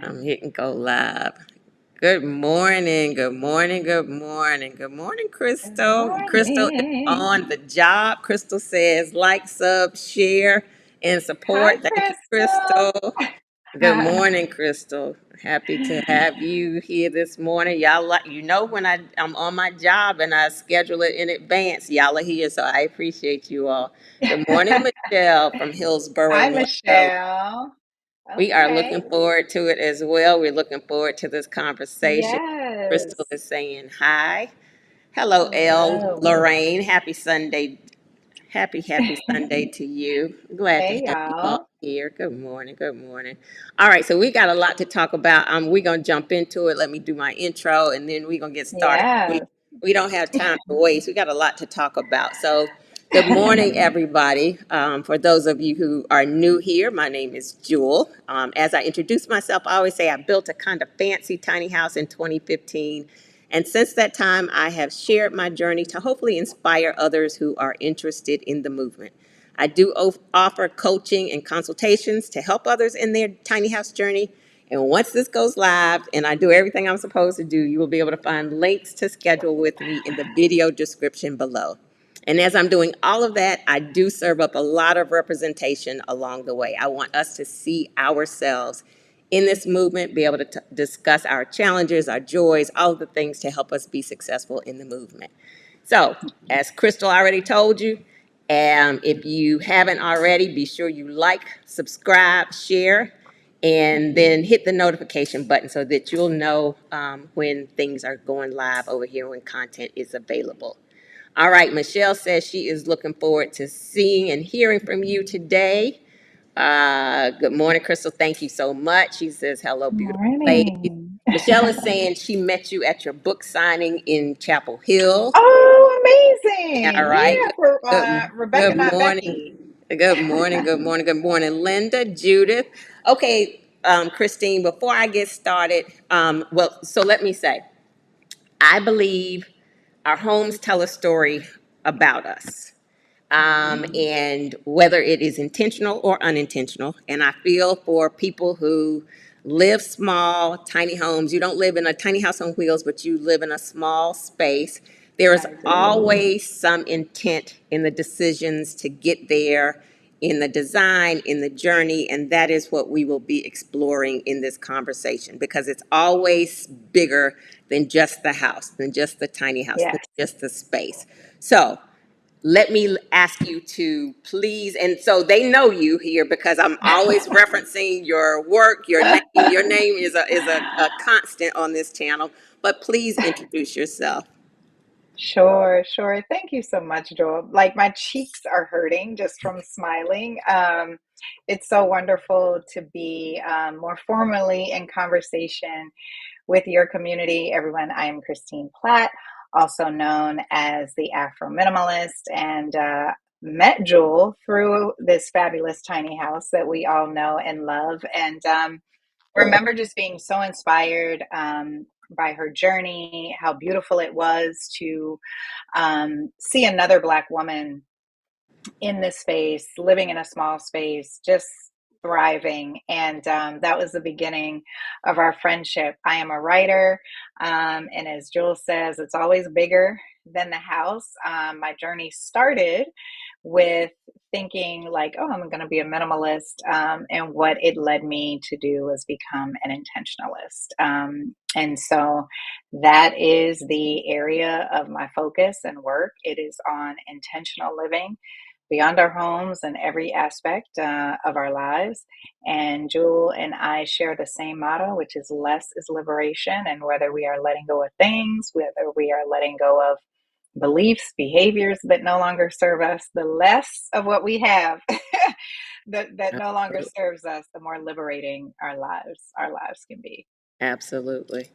I'm hitting go live. Good morning, good morning, good morning, good morning, Good Crystal. Crystal is on morning. the job. Crystal says like, sub, share, and Hi, support. Thank you, Crystal. Crystal. Good morning, Crystal. Happy to have you here this morning. Y'all, like when I'm on my job and I schedule it in advance, y'all are here, so I appreciate you all. Good morning, Michelle from Hillsborough, Hi, North Carolina. Michelle. We are Okay. looking forward to it as well. We're looking forward to this conversation. Crystal Yes. is saying hi. Hello, L. Hello. Lorraine. Happy Sunday. Happy Sunday to you. Glad to Hey, have you all y'all. here. Good morning. Good morning. All right, so we got a lot to talk about. We're gonna jump into it. Let me do my intro, and then we're gonna get started. We Yes. we don't have time to waste. We got a lot to talk about. So, good morning, everybody. For those of you who are new here, my name is Jewel. As I introduce myself, I always say I built a kind of fancy tiny house in 2015. And since that time, I have shared my journey to hopefully inspire others who are interested in the movement. I do offer coaching and consultations to help others in their tiny house journey. And once this goes live and I do everything I'm supposed to do, you will be able to find links to schedule with me in the video description below. And as I'm doing all of that, I do serve up a lot of representation along the way. I want us to see ourselves in this movement, be able to discuss our challenges, our joys, all of the things to help us be successful in the movement. So, as Crystal already told you, if you haven't already, be sure you like, subscribe, share, and then hit the notification button so that you'll know when things are going live over here, when content is available. All right, Michelle says she is looking forward to seeing and hearing from you today. Good morning, Crystal. Thank you so much. She says, hello, beautiful ladies. Morning. Michelle is saying she met you at your book signing in Chapel Hill. Oh, All amazing. right. Yeah, for Rebecca, Good not morning. Becky. Good morning. Good morning. Good morning, Linda, Judith. Okay, Christine, before I get started, so let me say, I believe our homes tell a story about us. And whether it is intentional or unintentional. And I feel for people who live small, tiny homes. You don't live in a tiny house on wheels, but you live in a small space. There is I do. always some intent in the decisions to get there, in the design, in the journey, and that is what we will be exploring in this conversation because it's always bigger than just the house, than just the tiny house, than Yes. just the space. So, let me ask you to please, and so they know you here because I'm always referencing your work, your name. Your name is a constant on this channel, but please introduce yourself. Sure, sure. Thank you so much, Joel. Like my cheeks are hurting just from smiling. It's so wonderful to be more formally in conversation with your community. Everyone, I am Christine Platt, also known as the Afro Minimalist, and met Joel through this fabulous tiny house that we all know and love. And remember just being so inspired by her journey, how beautiful it was to see another Black woman in this space, living in a small space, just thriving. And that was the beginning of our friendship. I am a writer. And as Jules says, it's always bigger than the house. My journey started with thinking like, oh, I'm going to be a minimalist. And what it led me to do was become an intentionalist. And so that is the area of my focus and work. It is on intentional living beyond our homes and every aspect of our lives. And Jewel and I share the same motto, which is less is liberation. And whether we are letting go of things, whether we are letting go of beliefs, behaviors that no longer serve us, the less of what we have that no longer serves us, the more liberating our lives can be. Absolutely.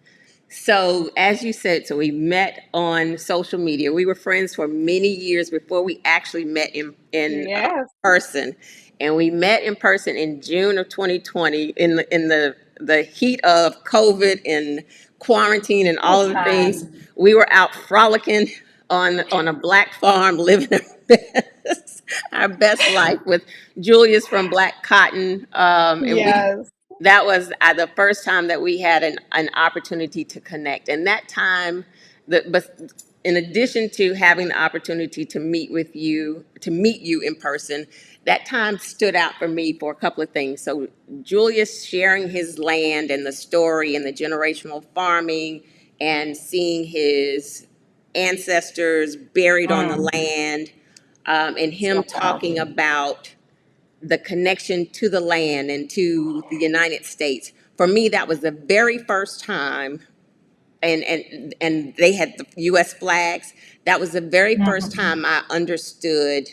So, as you said, so we met on social media. We were friends for many years before we actually met in Yes. person, and we met in person in June of 2020 in the heat of COVID and quarantine and Full all of the things. time. We were out frolicking on a black farm, living our best life with Julius from Black Cotton, and we Yes. That was the first time that we had an opportunity to connect. And that time, but in addition to having the opportunity to meet you in person, that time stood out for me for a couple of things. So Julius sharing his land and the story and the generational farming and seeing his ancestors buried on the Mm, land, and him so talking powerful. about the connection to the land and to the United States. For me, that was the very first time, and they had the U.S. flags. That was the very first Mhm. time I understood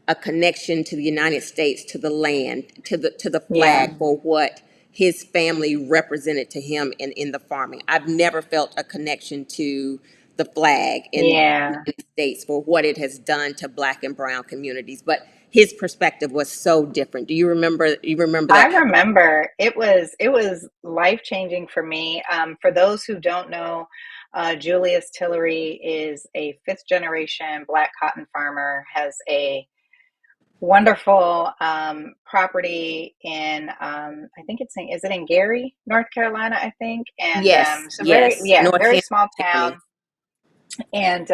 a connection to the United States, to the land, to the Yeah, flag for what his family represented to him in the farming. I've never felt a connection to the flag in the yeah. United States for what it has done to Black and Brown communities. But his perspective was so different. Do you remember? You remember I that? remember it was life changing for me. For those who don't know, Julius Tillery is a fifth generation Black cotton farmer. Has a wonderful property in I think it's in, is it in Gary, North Carolina, I think, and Yes, so very, yes. yeah, very Northampton small County. town, and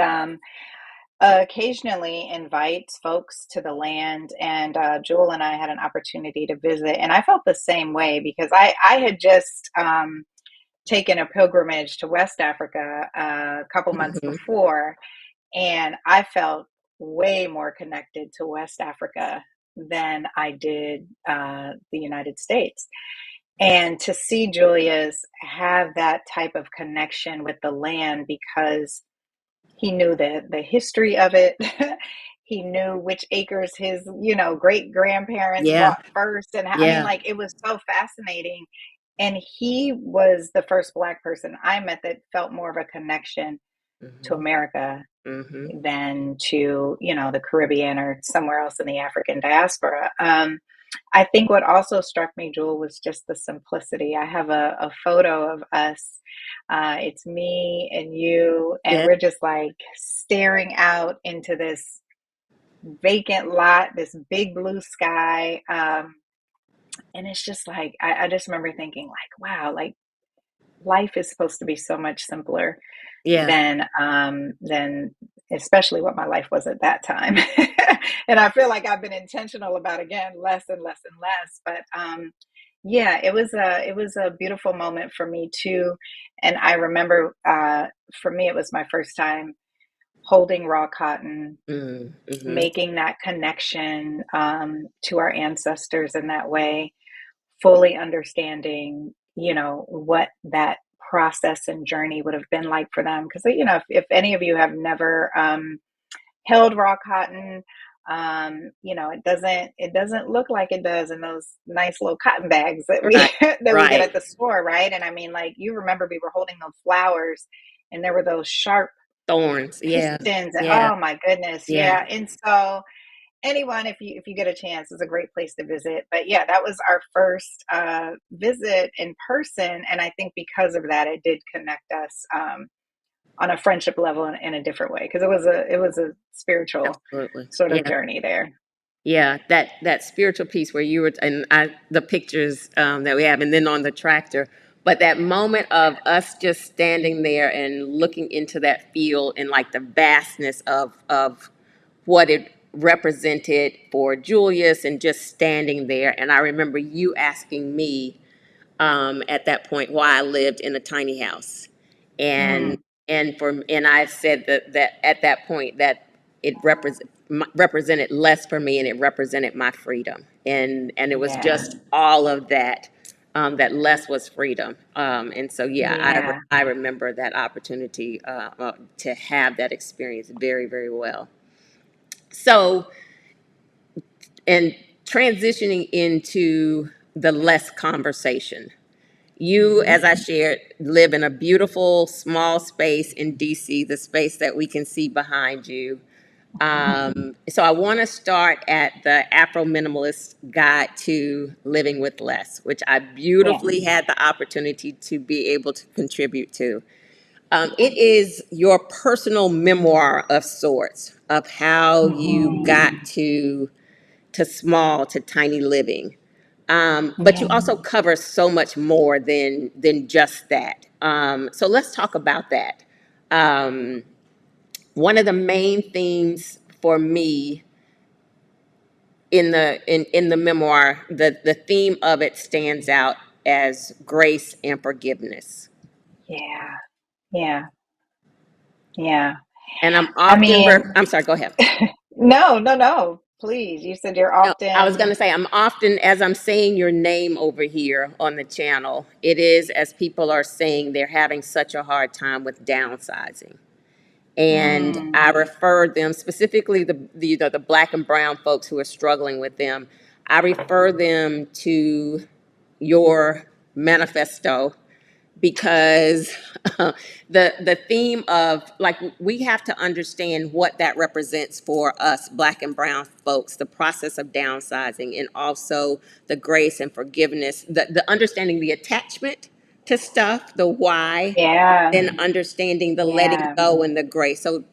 occasionally invites folks to the land. And Jewel and I had an opportunity to visit, and I felt the same way because I had just taken a pilgrimage to West Africa a couple months Hmm. before, and I felt way more connected to West Africa than I did the United States. And to see Julius have that type of connection with the land because he knew the history of it. He knew which acres his, great grandparents Yeah, bought first. And I mean, yeah. like, it was so fascinating. And he was the first Black person I met that felt more of a connection to Hmm. America Hmm. than to, the Caribbean or somewhere else in the African diaspora. I think what also struck me, Jewel, was just the simplicity. I have a photo of us. It's me and you, and Yeah, we're just like staring out into this vacant lot, this big blue sky. And it's just like, I just remember thinking, like, wow, like life is supposed to be so much simpler yeah, than especially what my life was at that time. And I feel like I've been intentional about, again, less and less and less. But yeah, it was a beautiful moment for me too. And I remember for me it was my first time holding raw cotton, mm-hmm. making that connection to our ancestors in that way, fully understanding, what that process and journey would have been like for them. Because, if any of you have never held raw cotton, it doesn't look like it does in those nice little cotton bags that we Right, that we get right. at the store, right? And I mean, like, you remember we were holding those flowers, and there were those sharp Thorns. Yeah, pistons. And, yeah, oh my goodness, yeah, yeah. And so anyone, if you get a chance, is a great place to visit. But yeah, that was our first visit in person, and I think because of that, it did connect us on a friendship level in a different way because it was a spiritual absolutely. sort of Yeah, journey there. yeah. That spiritual piece where you were, and the pictures that we have, and then on the tractor. But that moment of us just standing there and looking into that field and like the vastness of what it represented for Julius, and just standing there. And I remember you asking me at that point why I lived in a tiny house, and Mm, and I said that at that point that it represented less for me, and it represented my freedom, and it was yeah, just all of that. That less was freedom, and so yeah, yeah, I remember that opportunity to have that experience very, very well. So, and transitioning into the less conversation. You, hmm, as I shared, live in a beautiful small space in DC, the space that we can see behind you. So I want to start at the Afro Minimalist Guide to Living with Less, which I yeah, beautifully had the opportunity to be able to contribute to. It is your personal memoir of sorts of how you hmm, got to small, to tiny living. But you Yeah. also cover so much more than just that. So let's talk about that. Um, One of the main themes for me in the memoir, the theme of it stands out as grace and forgiveness. Yeah. Yeah. Yeah. And I mean, I'm sorry, go ahead. no, no, no. Please. You said you're No, I was going often. to say, I'm often, as I'm saying your name over here on the channel, it is as people are saying they're having such a hard time with downsizing. And Mm, I refer them, specifically the black and brown folks who are struggling with them, I refer them to your manifesto, because the theme of, like, we have to understand what that represents for us black and brown folks, the process of downsizing, and also the grace and forgiveness, the understanding the attachment to stuff, the why, yeah. then understanding the letting Yeah. go and the grace. So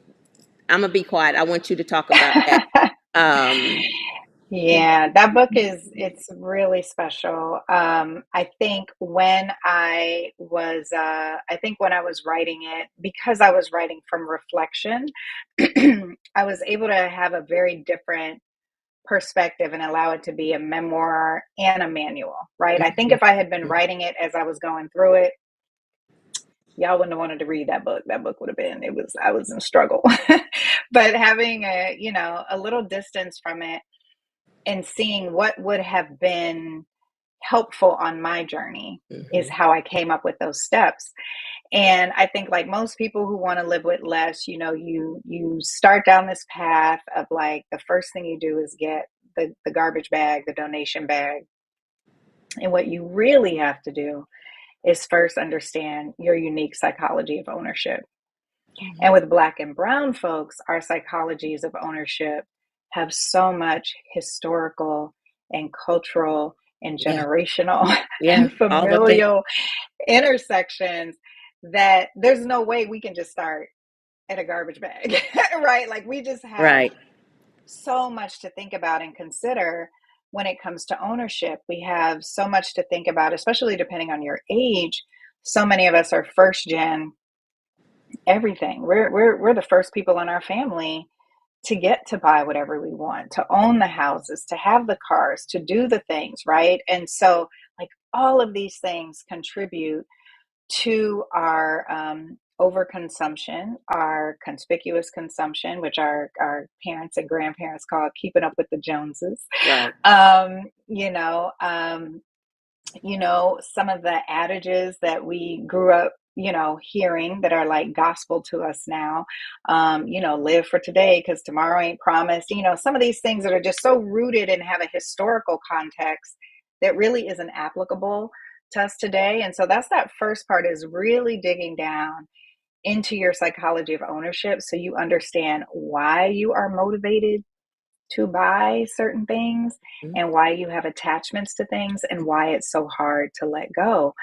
I'm gonna be quiet. I want you to talk about that. um Yeah, that book is it's really special. I think when I was writing it, because I was writing from reflection, I was able to have a very different perspective and allow it to be a memoir and a manual, right? I think if I had been writing it as I was going through it, y'all wouldn't have wanted to read that book. That book would have been, I was in struggle. But having a little distance from it and seeing what would have been helpful on my journey is mhm. how I came up with those steps. And I think, like most people who want to live with less, you start down this path of, like, the first thing you do is get the garbage bag, the donation bag. And what you really have to do is first understand your unique psychology of ownership. And with Black and Brown folks, our psychologies of ownership have so much historical and cultural and Yeah, generational yeah, and all the things. familial intersections that there's no way we can just start at a garbage bag, right? Like, we just have Right. so much to think about and consider when it comes to ownership. We have so much to think about, especially depending on your age. So many of us are first gen everything. We're the first people in our family to get to buy whatever we want, to own the houses, to have the cars, to do the things, right? And so, like, all of these things contribute to our overconsumption, our conspicuous consumption, which our parents and grandparents call keeping up with the Joneses. Right. Um, some of the adages that we grew up, hearing that are like gospel to us now, live for today because tomorrow ain't promised. Some of these things that are just so rooted and have a historical context that really isn't applicable to us today. And so that's that first part, is really digging down into your psychology of ownership so you understand why you are motivated to buy certain things and why you have attachments to things and why it's so hard to let go.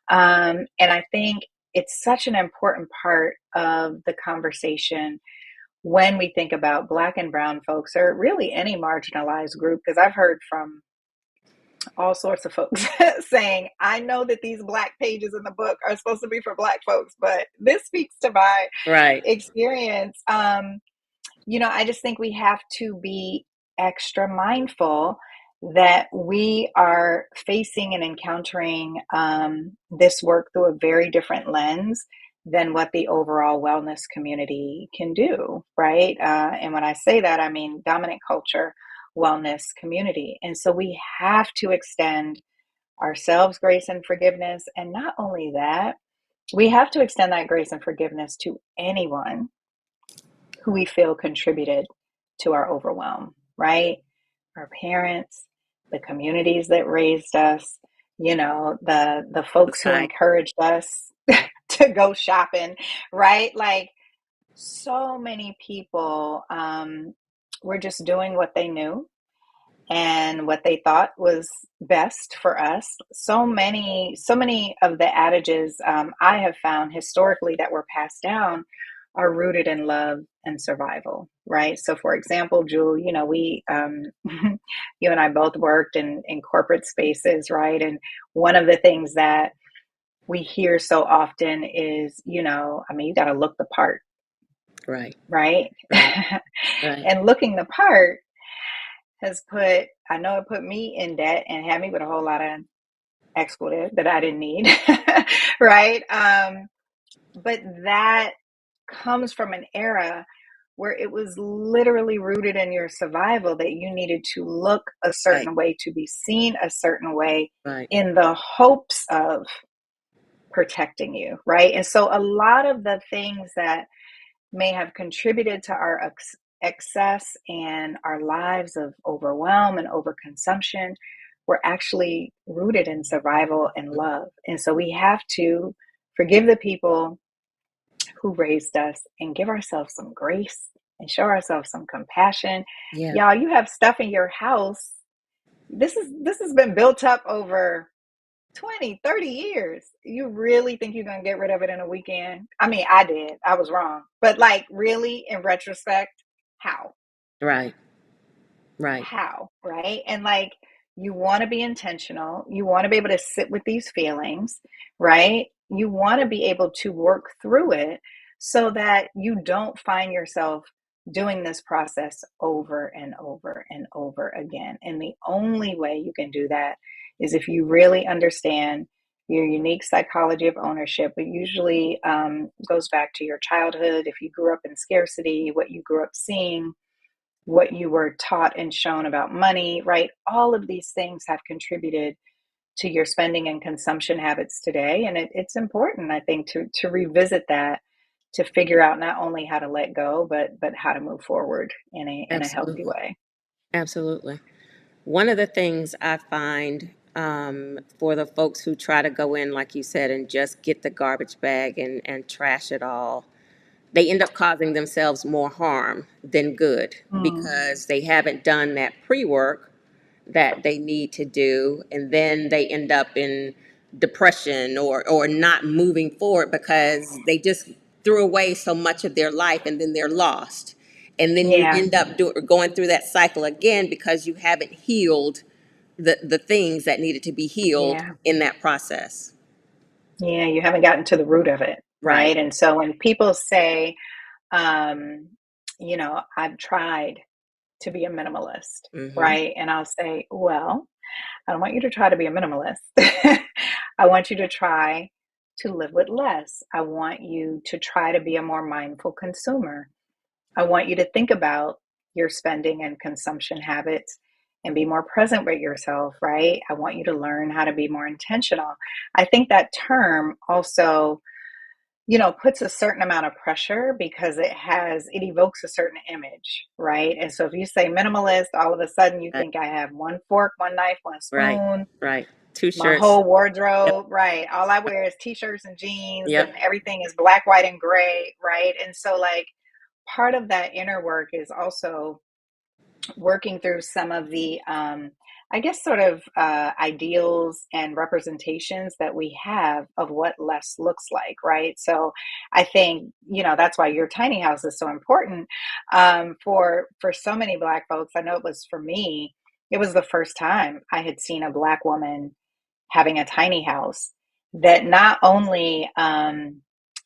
And I think it's such an important part of the conversation when we think about Black and Brown folks, or really any marginalized group, because I've heard from all sorts of folks saying, I know that these Black pages in the book are supposed to be for Black folks, but this speaks to my Right. experience. I just think we have to be extra mindful that we are facing and encountering this work through a very different lens than what the overall wellness community can do, right? And when I say that, I mean dominant culture wellness community. And so we have to extend ourselves grace and forgiveness. And not only that, we have to extend that grace and forgiveness to anyone who we feel contributed to our overwhelm, right? Our parents, the communities that raised us, the folks who Society. encouraged us to go shopping, right? Like, so many people were just doing what they knew and what they thought was best for us. So many of the adages I have found historically that were passed down are rooted in love and survival, right? So, for example, Jewel, we, you and I both worked in corporate spaces, right? And one of the things that we hear so often is, I mean, you got to look the part, Right. right? Right. Right. And looking the part I know it put me in debt and had me with a whole lot of expletive that I didn't need, right? But that comes from an era where it was literally rooted in your survival that you needed to look a Right. certain way, to be seen a certain way, Right. in the hopes of protecting you, right? And so a lot of the things that may have contributed to our excess and our lives of overwhelm and overconsumption were actually rooted in survival and love. And so we have to forgive the people who raised us and give ourselves some grace and show ourselves some compassion. Yeah. Y'all, you have stuff in your house. This has been built up over 20, 30 years. You really think you're going to get rid of it in a weekend? I mean, I did. I was wrong. But like, really, in retrospect, how? Right. Right. How, right? And like, you want to be intentional. You want to be able to sit with these feelings, right? You want to be able to work through it so that you don't find yourself doing this process over and over and over again. And the only way you can do that is if you really understand your unique psychology of ownership. It usually goes back to your childhood. If you grew up in scarcity, what you grew up seeing, what you were taught and shown about money, right? All of these things have contributed to your spending and consumption habits today. And it's important, I think, to revisit that, to figure out not only how to let go, but how to move forward in a healthy Absolutely. way. Absolutely. One of the things I find for the folks who try to go in, like you said, and just get the garbage bag and trash it all, they end up causing themselves more harm than good Mm, because they haven't done that pre work that they need to do, and then they end up in depression or not moving forward because they just threw away so much of their life, and then they're lost, and then you yeah, end up going through that cycle again because you haven't healed the things that needed to be healed yeah, in that process. yeah. You haven't gotten to the root of it, Right. right? And so when people say, um, I've tried to be a minimalist, Mm-hmm. right? And I'll say, well, I don't want you to try to be a minimalist. I want you to try to live with less. I want you to try to be a more mindful consumer. I want you to think about your spending and consumption habits and be more present with yourself, right? I want you to learn how to be more intentional. I think that term also, puts a certain amount of pressure because it evokes a certain image, right? And so if you say minimalist, all of a sudden you Right. think I have one fork, one knife, one Right. spoon, Right. Two my shirts. whole Yep. wardrobe, right? All I wear is t-shirts and jeans and Yep. everything is black, white, and gray, right? And so like part of that inner work is also working through some of the I guess sort of ideals and representations that we have of what less looks like, right? So I think that's why your tiny house is so important for so many Black folks. I know it was for me. It was the first time I had seen a Black woman having a tiny house that not only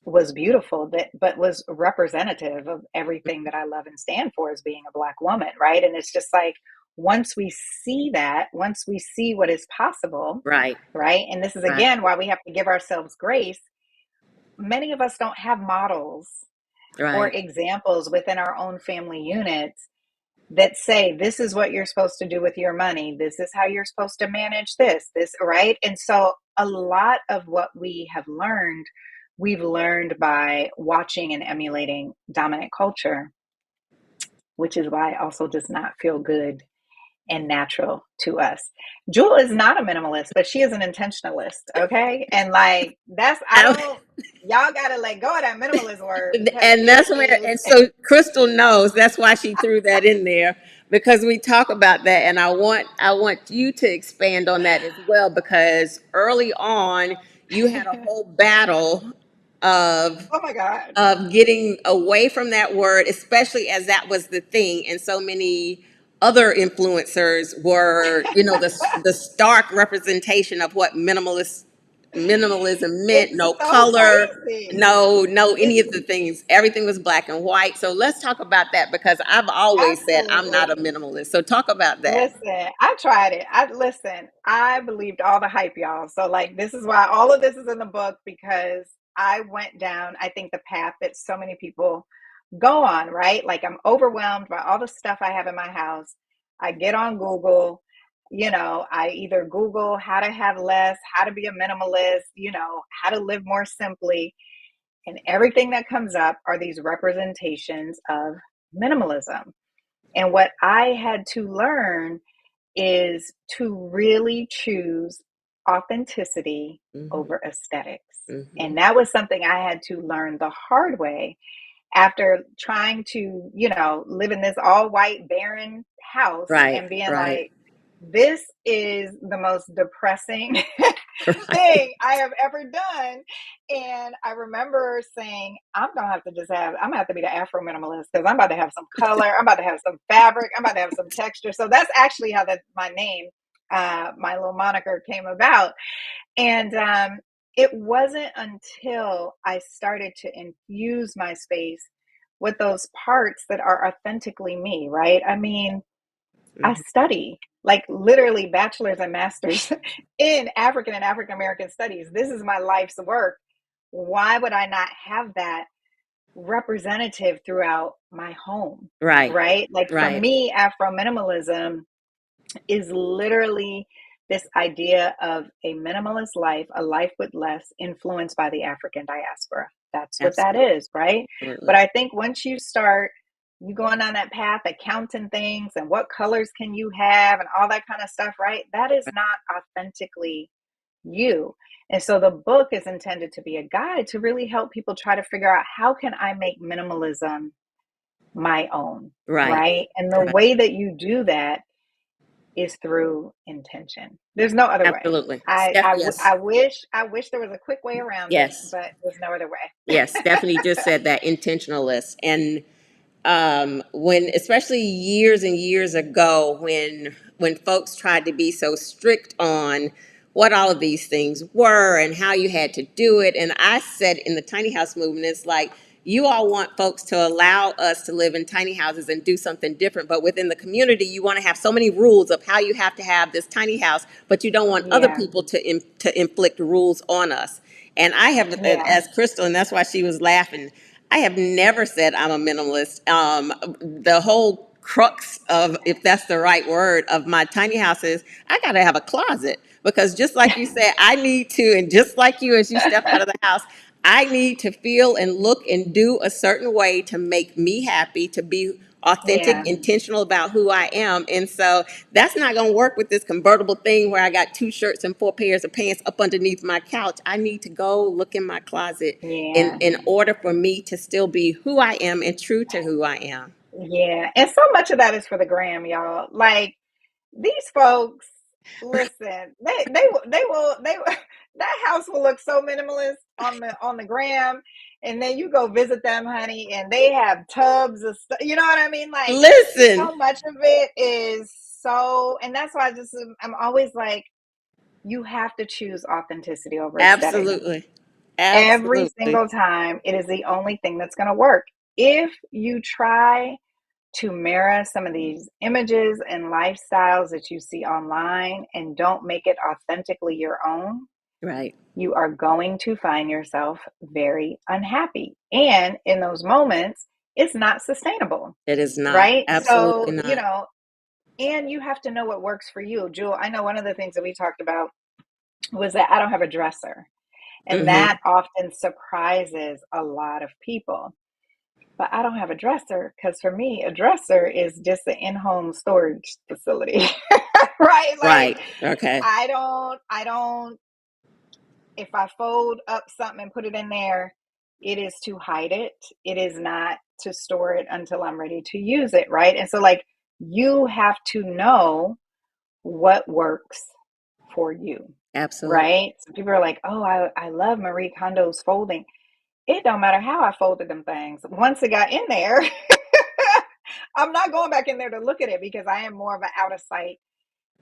was beautiful, but was representative of everything that I love and stand for as being a Black woman, right? And it's just like once we see what is possible, Right. right? And this is Right. again why we have to give ourselves grace. Many of us don't have models or Right. examples within our own family units that say this is what you're supposed to do with your money, this is how you're supposed to manage this, right? And so a lot of what we've learned by watching and emulating dominant culture, which is why it also does not feel good and natural to us. Jewel is not a minimalist, but she is an intentionalist, okay? And like that's I I, don't y'all gotta let go of that minimalist word because and it that's where, is and so Crystal knows that's why she threw that in there, because we talk about that, and I want you to expand on that as well, because early on you had a whole battle of Oh my God. getting away from that word, especially as that was the thing, and so many other influencers were, the stark representation of what minimalism meant. It's No so color, crazy. no any It's of the things. Everything was black and white. So let's talk about that, because I've always said I'm not a absolutely. minimalist. So talk about that. Listen, I tried it. I believed all the hype, y'all. So like this is why all of this is in the book, because I went down, I think, the path that so many people go on, right? Like I'm overwhelmed by all the stuff I have in my house. I get on Google, I either Google how to have less, how to be a minimalist, how to live more simply. And everything that comes up are these representations of minimalism. And what I had to learn is to really choose authenticity Hmm. over aesthetics. Hmm. And that was something I had to learn the hard way after trying to, live in this all white, barren house Right, and being right, like, this is the most depressing right. thing I have ever done. And I remember saying, I'm gonna have to be the Afro minimalist because I'm about to have some color, I'm about to have some fabric, I'm about to have some texture. So that's actually how my name, my little moniker came about. And it wasn't until I started to infuse my space with those parts that are authentically me, right? I mean, I Hmm. study like literally bachelor's and master's in African and African American studies. This is my life's work. Why would I not have that representative throughout my home? Right, Right? Like for right. me, Afro minimalism is literally this idea of a minimalist life, a life with less, influenced by the African diaspora. That's what that Absolutely. is, right? But I think once you going on that path of counting things and what colors can you have and all that kind of stuff, right? That is not authentically you. And so the book is intended to be a guide to really help people try to figure out, how can I make minimalism my own, Right, right? And the right. way that you do that is through intention. There's no other way. Absolutely. Steph, yes, I wish there was a quick way around it, yes, but there's no other way. yes. Stephanie just said that, intentionalist. And when, especially years and years ago, when folks tried to be so strict on what all of these things were and how you had to do it, and I said in the tiny house movement, it's like, you all want folks to allow us to live in tiny houses and do something different, but within the community you want to have so many rules of how you have to have this tiny house, but you don't want other Yeah, people to inflict rules on us. And I have, yeah, as Crystal, and that's why she was laughing, I have never said I'm a minimalist. The whole crux of, if that's the right word, of my tiny house is I got to have a closet, because just like you said, I need to, and just like you, as you step out of the house, I need to feel and look and do a certain way to make me happy, to be authentic, yeah, intentional about who I am. And so that's not going to work with this convertible thing where I got two shirts and four pairs of pants up underneath my couch. I need to go look in my closet yeah, in order for me to still be who I am and true to who I am. yeah. And so much of that is for the gram, y'all. Like these folks, listen, they that house will look so minimalist on the gram, and then you go visit them, honey, and they have tubs of stuff. You know what I mean? Like Listen, so much of it is so, and that's why I'm always like, you have to choose authenticity over aesthetics. absolutely, Every absolutely, single time, it is the only thing that's going to work. If you try to mirror some of these images and lifestyles that you see online and don't make it authentically your own, right. you are going to find yourself very unhappy. And in those moments, it's not sustainable, It is not, right? absolutely So, not. and you have to know what works for you. Jewel, I know one of the things that we talked about was that I don't have a dresser. And Hmm. that often surprises a lot of people. But I don't have a dresser because for me, a dresser is just an in-home storage facility, right? Like Right. Okay. I don't, if I fold up something and put it in there, it is to hide it. It is not to store it until I'm ready to use it, right? And so like you have to know what works for you, Absolutely. right? So people are like, oh, I love Marie Kondo's folding. it don't matter how I folded them things. Once it got in there, I'm not going back in there to look at it because I am more of an out of sight,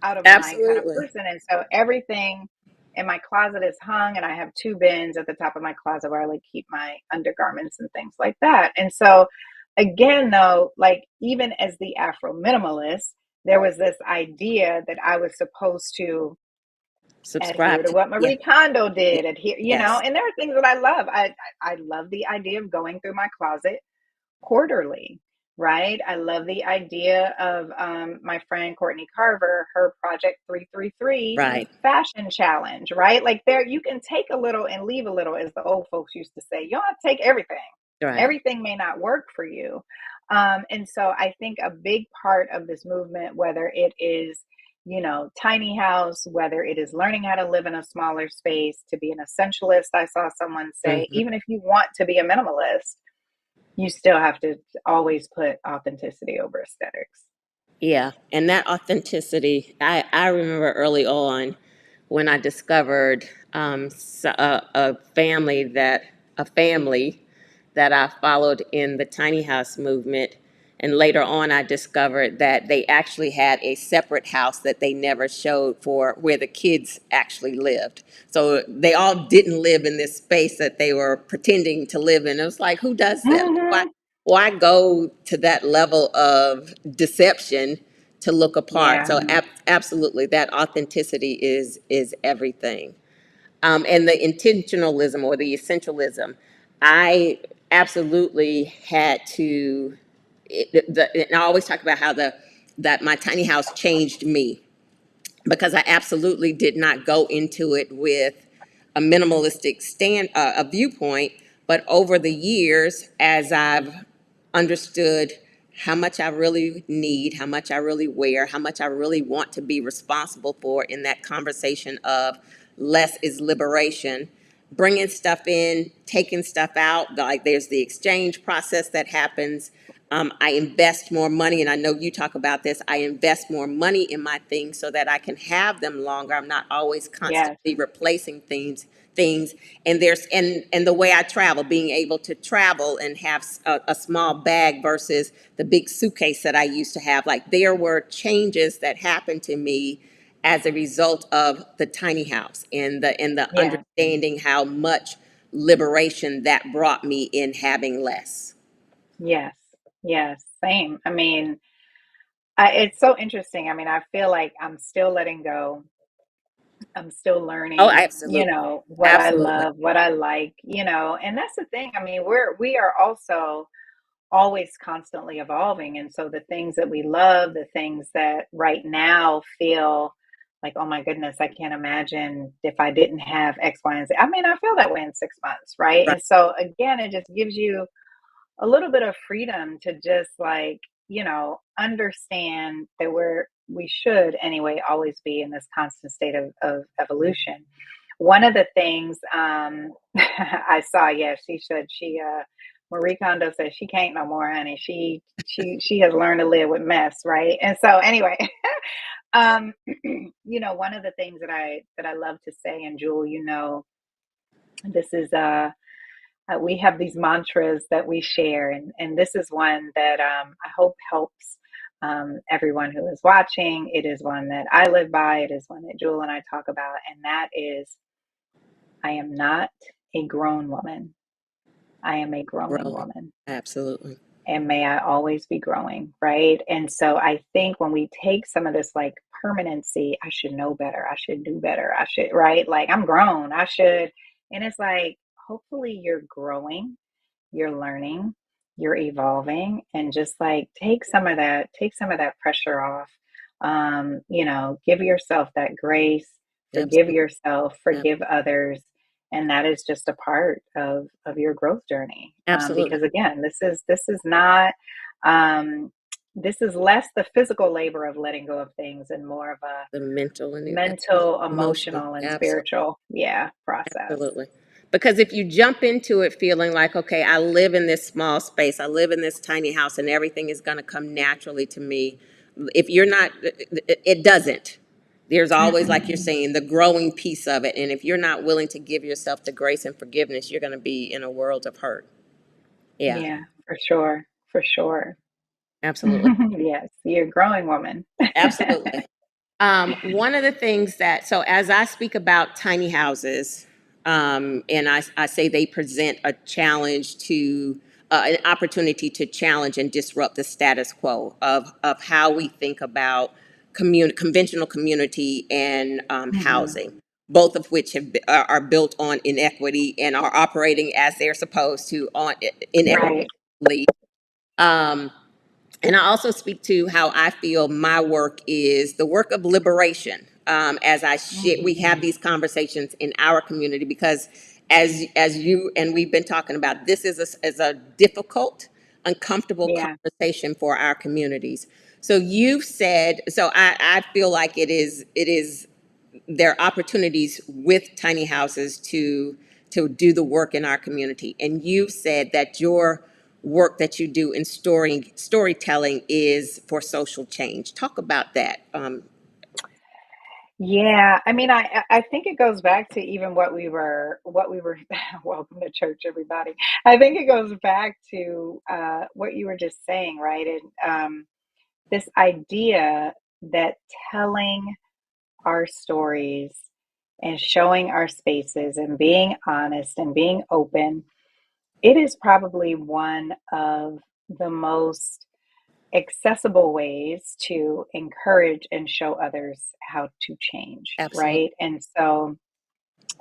out of mind kind of Absolutely. person. And so everything in my closet is hung, and I have two bins at the top of my closet where I like keep my undergarments and things like that. And so, again, though, like even as the Afro minimalist, there was this idea that I was supposed to adhere Subscribe to to. what Yeah. Marie Kondo Yeah. did, adhere, Yes. and there are things that I love. I love the idea of going through my closet quarterly, right? I love the idea of my friend Courtney Carver, her Project 333 Right. fashion challenge, right? Like there, you can take a little and leave a little, as the old folks used to say. You don't have to take everything. Right. Everything may not work for you. And so I think a big part of this movement, whether it is, tiny house, whether it is learning how to live in a smaller space, to be an essentialist, I saw someone say, Hmm. even if you want to be a minimalist, you still have to always put authenticity over aesthetics. Yeah, and that authenticity, I remember early on when I discovered a family that I followed in the tiny house movement, and later on I discovered that they actually had a separate house that they never showed for where the kids actually lived. So they all didn't live in this space that they were pretending to live in. It was like, who does that? Hmm. Why go to that level of deception to look apart? Yeah. So absolutely, that authenticity is everything. And the intentionalism or the essentialism, I absolutely had to. And I always talk about how the that my tiny house changed me, because I absolutely did not go into it with a minimalistic a viewpoint. But over the years, as I've understood how much I really need, how much I really wear, how much I really want to be responsible for in that conversation of less is liberation, bringing stuff in, taking stuff out, like there's the exchange process that happens. I invest more money, and I know you talk about this. I invest more money in my things so that I can have them longer. I'm not always Yes. constantly replacing things. And and the way I travel, being able to travel and have a small bag versus the big suitcase that I used to have. Like there were changes that happened to me as a result of the tiny house and the Yeah. understanding how much liberation that brought me in having less. Yes. Yes. Same. I mean, it's so interesting. I mean, I feel like I'm still letting go. I'm still Oh, learning, absolutely. what I Absolutely. love, what I like, and that's the thing. I mean, we are also always constantly evolving. And so the things that we love, the things that right now feel like, oh my goodness, I can't imagine if I didn't have X, Y, and Z. I mean, I feel that way in 6 months, right? Right. And so again, it just gives you a little bit of freedom to just like, understand that we should anyway always be in this constant state of evolution. One of the things I saw, yeah, Marie Kondo says she can't no more, honey. She has learned to live with mess, right? And so anyway, um, one of the things that I love to say, and Jewel, this is we have these mantras that we share, and this is one that I hope helps everyone who is watching. It is one that I live by. It is one that Jewel and I talk about, and that is, I am not a grown woman. I am a growing Growing. woman. Absolutely. And may I always be growing, right? And so I think when we take some of this like permanency, I should know better, I should do better, I should, right? Like I'm grown, I should. And it's like, hopefully you're growing, you're learning, you're evolving, and just like take some of that pressure off. Give yourself that grace, forgive Absolutely. yourself, forgive others, and that is just a part of your growth journey. Absolutely. Because again, this is not this is less the physical labor of letting go of things and more of a The mental and the mental, emotional. emotional, and Absolutely. spiritual, yeah, process. Absolutely. Because if you jump into it feeling like, okay, I live in this small space, I live in this tiny house, and everything is going to come naturally to me, if you're not, it doesn't. There's always, like you're Mm-mm. saying, the growing piece of it. And if you're not willing to give yourself the grace and forgiveness, you're going to be in a world of hurt. Yeah, Yeah, for sure. For sure. absolutely. Yes, you're a growing woman. Absolutely. One of the things that, so as I speak about tiny houses, and I say they present a challenge to, an opportunity to challenge and disrupt the status quo of how we think about conventional community and Mhm. housing, both of which are built on inequity and are operating as they're supposed to on Right. inequitably. Um, and I also speak to how I feel my work is the work of liberation. As we have Mhm. these conversations in our community, because as you and we've been talking about, this is a difficult, uncomfortable Yeah. conversation for our communities. So you've said, so I feel like it is there are opportunities with tiny houses to do the work in our community. And you've said that your work that you do in storytelling is for social change. Talk about that. Yeah, I mean, I think it goes back to even what we were welcome to church, everybody. I think it goes back to what you were just saying, right? And this idea that telling our stories and showing our spaces and being honest and being open, it is probably one of the most accessible ways to encourage and show others how to change, Absolutely. right? And so,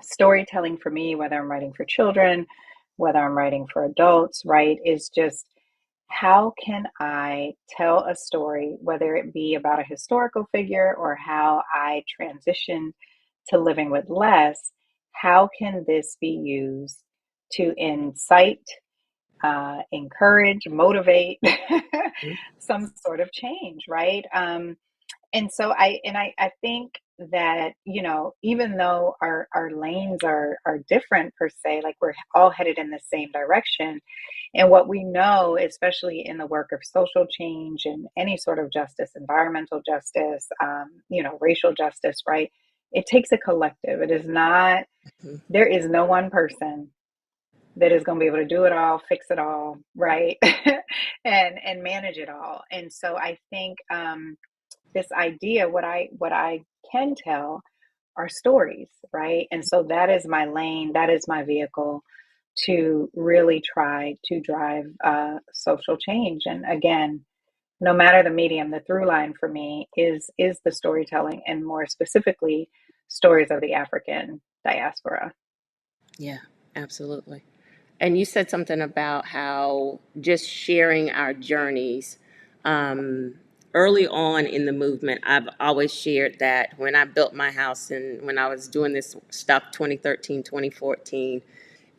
storytelling for me, whether I'm writing for children, whether I'm writing for adults, right, is just how can I tell a story, whether it be about a historical figure or how I transitioned to living with less? How can this be used to incite, encourage, motivate some sort of change, right? And so I think that, even though our lanes are different per se, like we're all headed in the same direction. And what we know, especially in the work of social change and any sort of justice, environmental justice, racial justice, right? It takes a collective. It is not, Mhm. there is no one person that is going to be able to do it all, fix it all, right? And manage it all. And so I think this idea, what I can tell are stories, right? And so that is my lane, that is my vehicle to really try to drive social change. And again, no matter the medium, the through line for me is the storytelling, and more specifically, stories of the African diaspora. Yeah, absolutely. And you said something about how just sharing our journeys. Um, Early on in the movement, I've always shared that when I built my house and when I was doing this stuff 2013, 2014,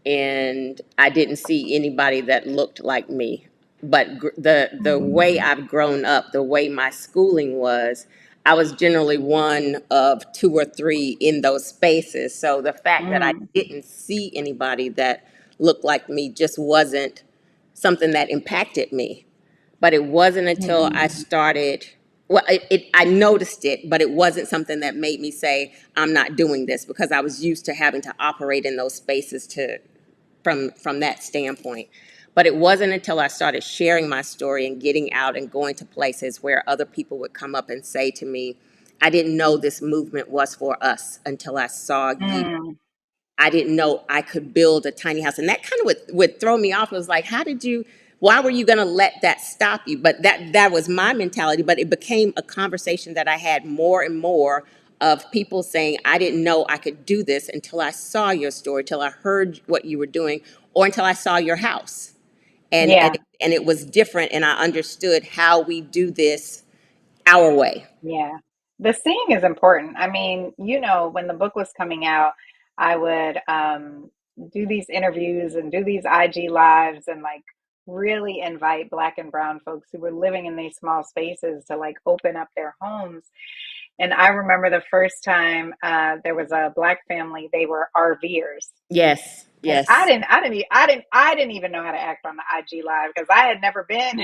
and I didn't see anybody that looked like me. But the way Mhm. I've grown up, the way my schooling was, I was generally one of two or three in those spaces. So the fact that I Mm. didn't see anybody that looked like me just wasn't something that impacted me. But it wasn't until I Mhm. started, well, I noticed it, but it wasn't something that made me say, I'm not doing this, because I was used to having to operate in those spaces to from that standpoint. But it wasn't until I started sharing my story and getting out and going to places where other people would come up and say to me, I didn't know this movement was for us until I saw you. Mm. I didn't know I could build a tiny house. And that kind of would throw me off. It was like, why were you going to let that stop you? But that was my mentality. But it became a conversation that I had more and more of people saying, I didn't know I could do this until I saw your story, till I heard what you were doing, or until I saw your house. Yeah. And it was different. And I understood how we do this our way. Yeah. The seeing is important. I mean, when the book was coming out, I would do these interviews and do these IG lives and like really invite Black and Brown folks who were living in these small spaces to like open up their homes. And I remember the first time there was a Black family, they were RVers. Yes, And I yes. didn't, I didn't, e- I didn't even know how to act on the IG live because I had never been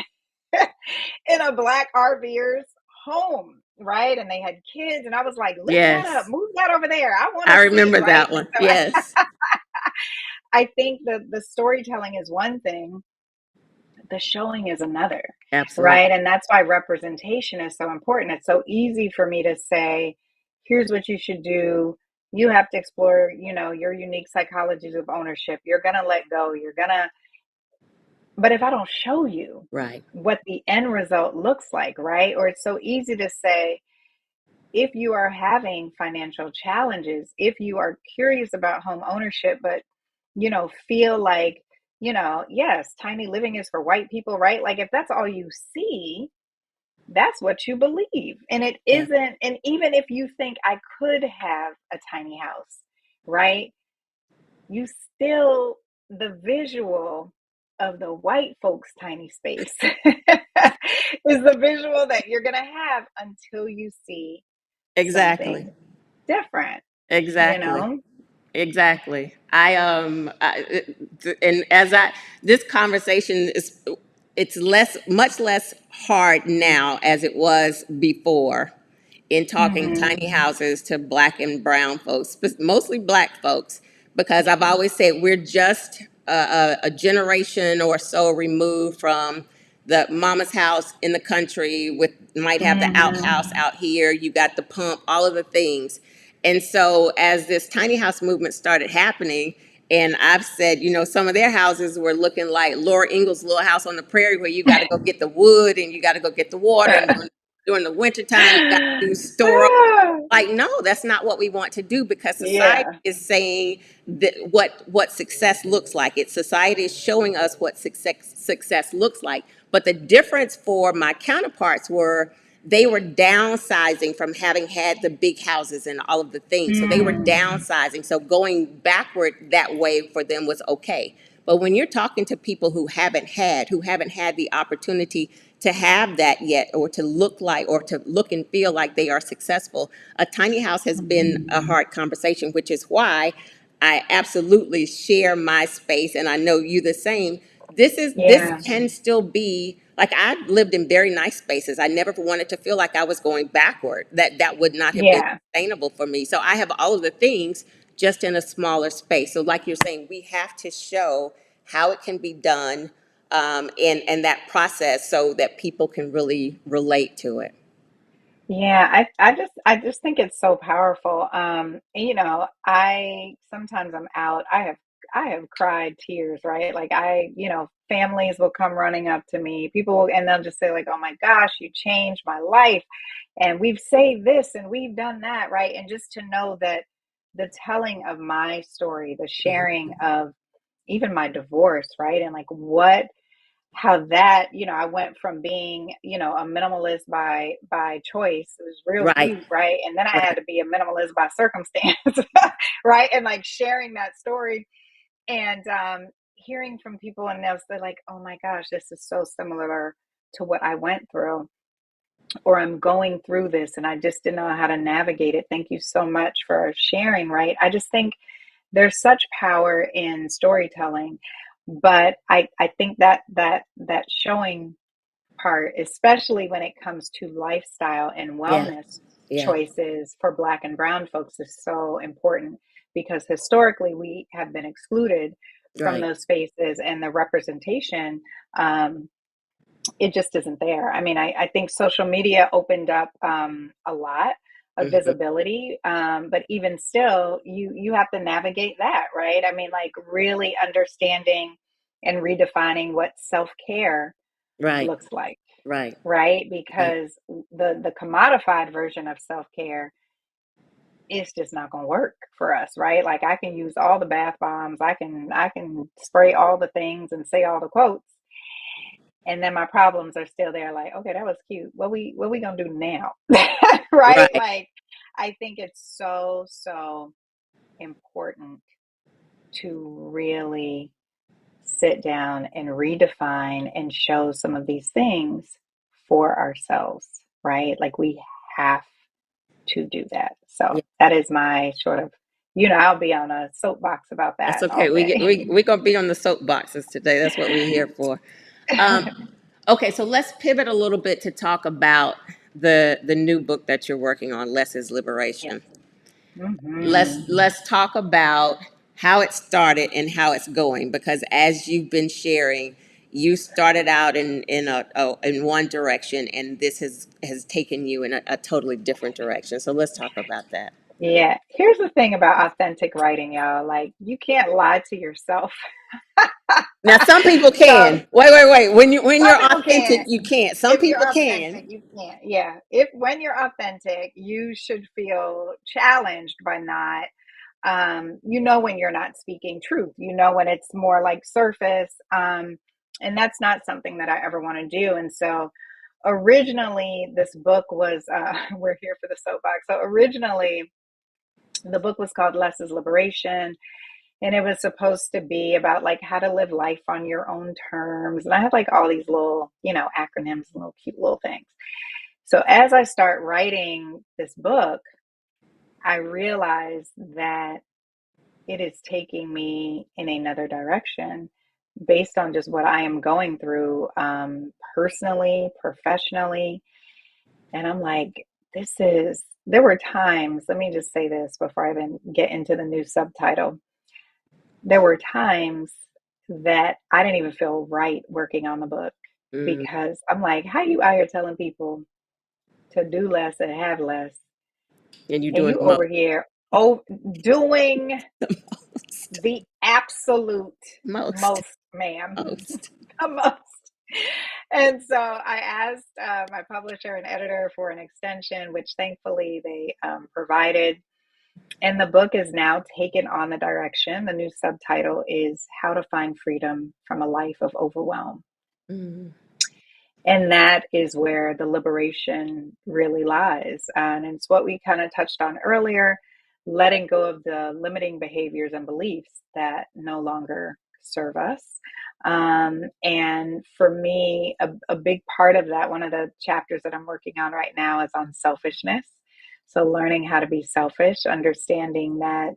in a Black RVer's home. right? And they had kids, and I was like, lift that up, Yes. move that over there. I want I to see, remember right? that one. So Yes. I think that the storytelling is one thing, the showing is another, Absolutely. right? And that's why representation is so important. It's so easy for me to say, here's what you should do. You have to explore, your unique psychologies of ownership. You're going to let go. But if I don't show you Right. what the end result looks like, right? Or it's so easy to say, if you are having financial challenges, if you are curious about home ownership, but feel like, yes, tiny living is for white people, right? Like if that's all you see, that's what you believe. And it Yeah. isn't, and even if you think I could have a tiny house, right? You still, the visual of the white folks' tiny space is the visual that you're going to have until you see Exactly. something different, you Exactly. know? Exactly. And as I, this conversation is, it's much less hard now as it was before in talking Hmm. tiny houses to black and brown folks, mostly black folks, because I've always said we're just a generation or so removed from the mama's house in the country with might have the Hmm. outhouse out here, you got the pump, all of the things. And so as this tiny house movement started happening, and I've said, some of their houses were looking like Laura Ingalls' Little House on the Prairie, where you got to go get the wood and you got to go get the water, and during the wintertime, you got to do store. Like, no, that's not what we want to do, because society Yeah. is saying that what success looks like. It's society is showing us what success looks like. But the difference for my counterparts were they were downsizing from having had the big houses and all of the things. So they were Mm. downsizing. So going backward that way for them was okay. But when you're talking to people who haven't had the opportunity to have that yet, or to look like, or to look and feel like they are successful, a tiny house has been a hard conversation, which is why I absolutely share my space, and I know you the same. This Yeah. can still be like, I've lived in very nice spaces. I never wanted to feel like I was going backward. That would not have been Yeah. sustainable for me. So I have all of the things just in a smaller space. So like you're saying, we have to show how it can be done, and that process, so that people can really relate to it. Yeah, I just think it's so powerful. I sometimes I'm out. I have cried tears, right? Like families will come running up to me. And they'll just say like, "Oh my gosh, you changed my life." And we've saved this and we've done that, right? And just to know that the telling of my story, the sharing Mhm. of even my divorce, right? And like what how that, I went from being, a minimalist by choice. It was real Right, cute, right? And then I had right, to be a minimalist by circumstance, right? And like sharing that story and hearing from people and they're like, "Oh my gosh, this is so similar to what I went through." Or I'm going through this and I just didn't know how to navigate it. Thank you so much for sharing, right? I just think there's such power in storytelling, but I think that showing part, especially when it comes to lifestyle and yeah, wellness yeah, choices for Black and Brown folks, is so important because historically we have been excluded from right. those spaces and the representation. It just isn't there. I mean, I think social media opened up a lot of Hmm. visibility, but even still, you have to navigate that, right? I mean, like really understanding and redefining what self care Right, looks like, right, right? right. Because the commodified version of self care is just not going to work for us, right? Like I can use all the bath bombs, I can spray all the things and say all the quotes, and then my problems are still there. Like, okay, that was cute. What we gonna do now? Right? Right. Like, I think it's so important to really sit down and redefine and show some of these things for ourselves, right? Like we have to do that. So Yeah, that is my sort of, I'll be on a soapbox about that's that okay. all day. We're gonna be on the soapboxes today. That's what we're here for. Um, okay, so let's pivot a little bit to talk about the new book that you're working on, Less is Yes. Liberation. Hmm. Let's talk about how it started and how it's going, because as you've been sharing, you started out in one direction, and this has taken you in a totally different direction. So let's talk about that. Yeah. Here's the thing about authentic writing, y'all. Like, you can't lie to yourself. Now, some people So can. Wait. When you're some people authentic, can. you can't. Some If you're people can. authentic, you can't. Yeah. If when you're authentic, you should feel challenged by not. You know when you're not speaking truth. You know when it's more like surface. And that's not something that I ever want to do. And so originally this book was we're here for the soapbox. So originally the book was called Less is Liberation, and it was supposed to be about like how to live life on your own terms. And I had like all these little, acronyms, little cute little things. So as I start writing this book, I realized that it is taking me in another direction based on just what I am going through, personally, professionally. And I'm like, there were times, let me just say this before I even get into the new subtitle. There were times that I didn't even feel right working on the book Mm, because I'm like, how you out here telling people to do less and have less, and you're and doing you the over here doing most, the absolute most, most, ma'am, most. the most. And so I asked my publisher and editor for an extension, which thankfully they provided. And the book is now taken on the direction. The new subtitle is How to Find Freedom from a Life of Overwhelm. Mm, And that is where the liberation really lies. And it's what we kind of touched on earlier, letting go of the limiting behaviors and beliefs that no longer serve us. And for me, a big part of that, one of the chapters that I'm working on right now is on selfishness. So, learning how to be selfish, understanding that,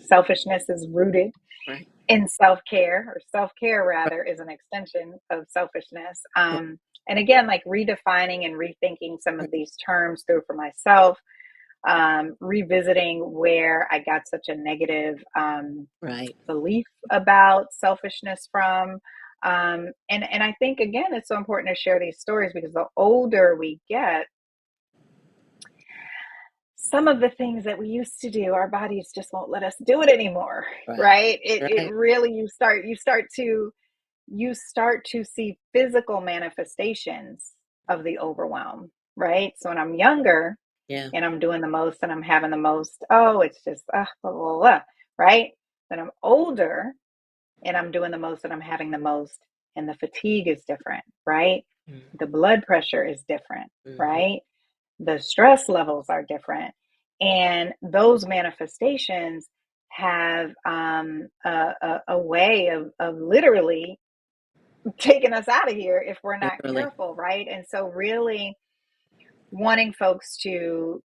selfishness is rooted right. in self-care, or self-care rather is an extension of selfishness. And again, like redefining and rethinking some of these terms through for myself, revisiting where I got such a negative Right. belief about selfishness from. And I think again it's so important to share these stories because the older we get, some of the things that we used to do, our bodies just won't let us do it anymore, Right. right? It Right. really, you start to see physical manifestations of the overwhelm, right? So when I'm younger Yeah. and I'm doing the most and I'm having the most, oh, it's just blah, blah, blah, right? Then I'm older and I'm doing the most and I'm having the most, and the fatigue is different, right? The blood pressure is different, Mm-hmm. right? The stress levels are different. And those manifestations have a way of literally taking us out of here if we're not Literally. careful, right? And so, really wanting folks to,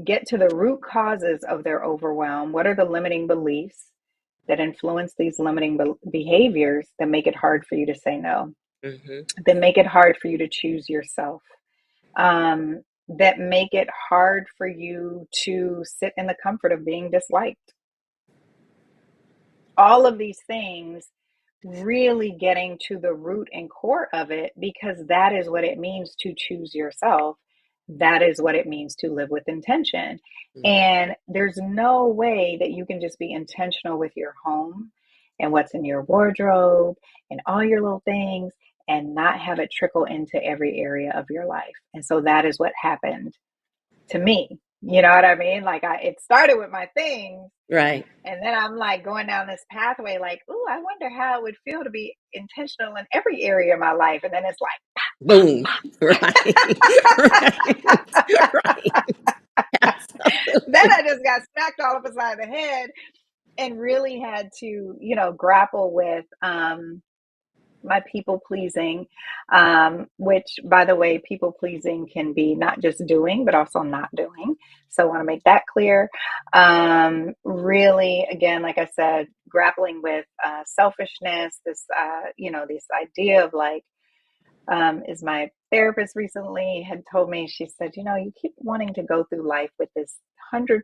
get to the root causes of their overwhelm. What are the limiting beliefs that influence these limiting behaviors that make it hard for you to say no, Mm-hmm. that make it hard for you to choose yourself, that make it hard for you to sit in the comfort of being disliked? All of these things, really getting to the root and core of it, because that is what it means to choose yourself. That is what it means to live with intention. Mm-hmm. And there's no way that you can just be intentional with your home and what's in your wardrobe and all your little things and not have it trickle into every area of your life. And so that is what happened to me. You know what I mean? Like it started with my things, Right. and then I'm like going down this pathway, like, oh, I wonder how it would feel to be intentional in every area of my life. And then it's like, Boom. Right. Right. Right. then Absolutely. I just got smacked all upside the head and really had to, grapple with my people pleasing, which, by the way, people pleasing can be not just doing, but also not doing. So I want to make that clear. Really, again, like I said, grappling with selfishness, this idea of like is my therapist recently had told me, she said, you keep wanting to go through life with this 100%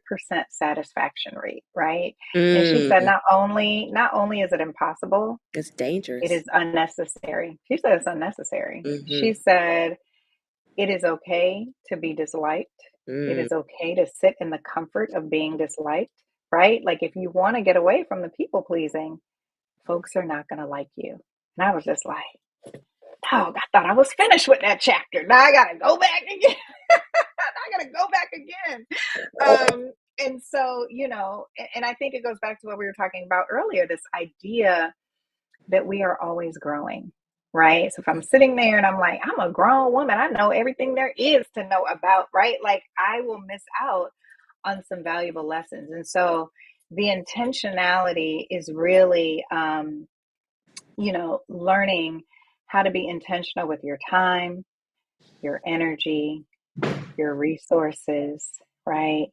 satisfaction rate, right? And she said, Mm, not only is it impossible, it's it dangerous. is unnecessary. She said it's unnecessary. Mm-hmm. She said, it is okay to be disliked. It Mm, is okay to sit in the comfort of being disliked, right? Like if you want to get away from the people pleasing, folks are not going to like you. And I was just like, oh, I thought I was finished with that chapter. Now I got to go back again. I got to go back again. And so, and I think it goes back to what we were talking about earlier, this idea that we are always growing, right? So if I'm sitting there and I'm like, I'm a grown woman, I know everything there is to know about, right? Like I will miss out on some valuable lessons. And so the intentionality is really, learning how to be intentional with your time, your energy, your resources, right?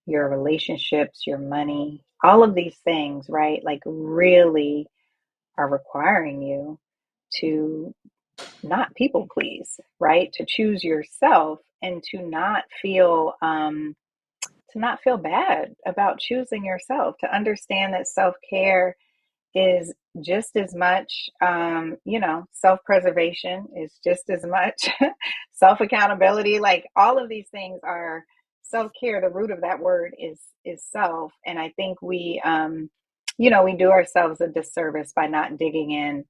Your relationships, your money, all of these things, right? Like really are requiring you to not people please, right? To choose yourself and to not feel bad about choosing yourself, to understand that self-care is just as much, self-preservation is just as much self-accountability. Like all of these things are self-care. The root of that word is self. And I think we do ourselves a disservice by not digging in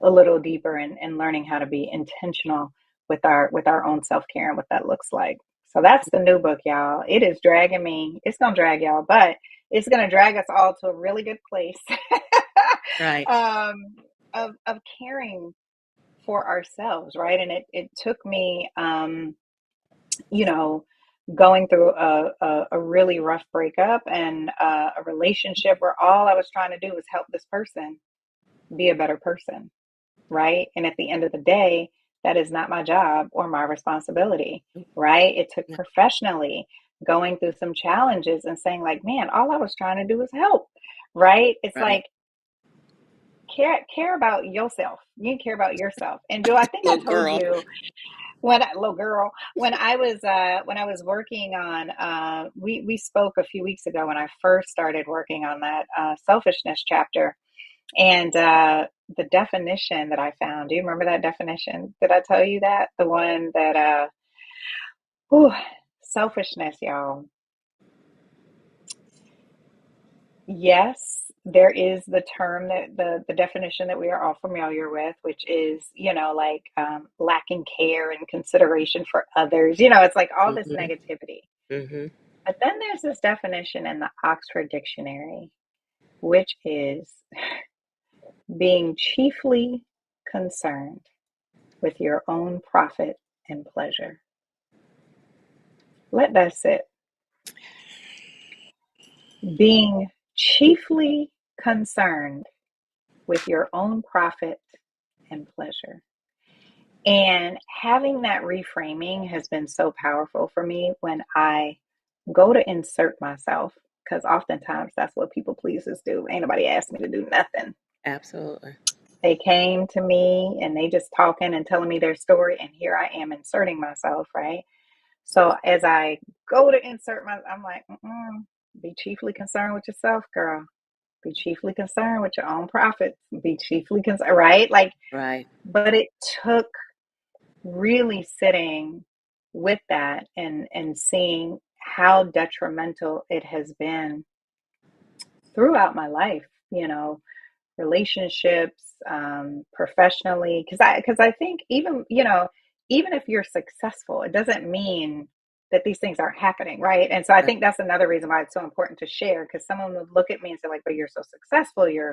a little deeper and learning how to be intentional with our own self-care and what that looks like. So that's the new book, y'all. It is dragging me. It's gonna drag y'all, but it's gonna drag us all to a really good place right. um, of caring for ourselves, right? And it took me, you know, going through a really rough breakup and a relationship where all I was trying to do was help this person be a better person, right? And at the end of the day, that is not my job or my responsibility, right? It took Yeah, professionally going through some challenges and saying, like, man, all I was trying to do was help, right? It's right. like, care about yourself. You care about yourself. And Joe, I think I Little told girl. you little girl, when I was working on we spoke a few weeks ago when I first started working on that selfishness chapter. And the definition that I found, do you remember that definition? Did I tell you that? The one that, whew, selfishness, y'all. Yes, there is the term that the definition that we are all familiar with, which is, like lacking care and consideration for others. It's like all this Mm-hmm. negativity. Mm-hmm. But then there's this definition in the Oxford Dictionary, which is being chiefly concerned with your own profit and pleasure. Let that sit. Being chiefly concerned with your own profit and pleasure. And having that reframing has been so powerful for me when I go to insert myself, because oftentimes that's what people pleasers do. Ain't nobody asked me to do nothing. Absolutely. They came to me and they just talking and telling me their story, and here I am inserting myself, right? So as I go to insert I'm like, be chiefly concerned with yourself, girl. Be chiefly concerned with your own profits. Be chiefly concerned, right? Like, Right. but it took really sitting with that and seeing how detrimental it has been throughout my life, relationships, professionally, because I think even if you're successful, it doesn't mean that these things aren't happening, right? And so I Right. think that's another reason why it's so important to share, because someone would look at me and say, like, but you're so successful, you're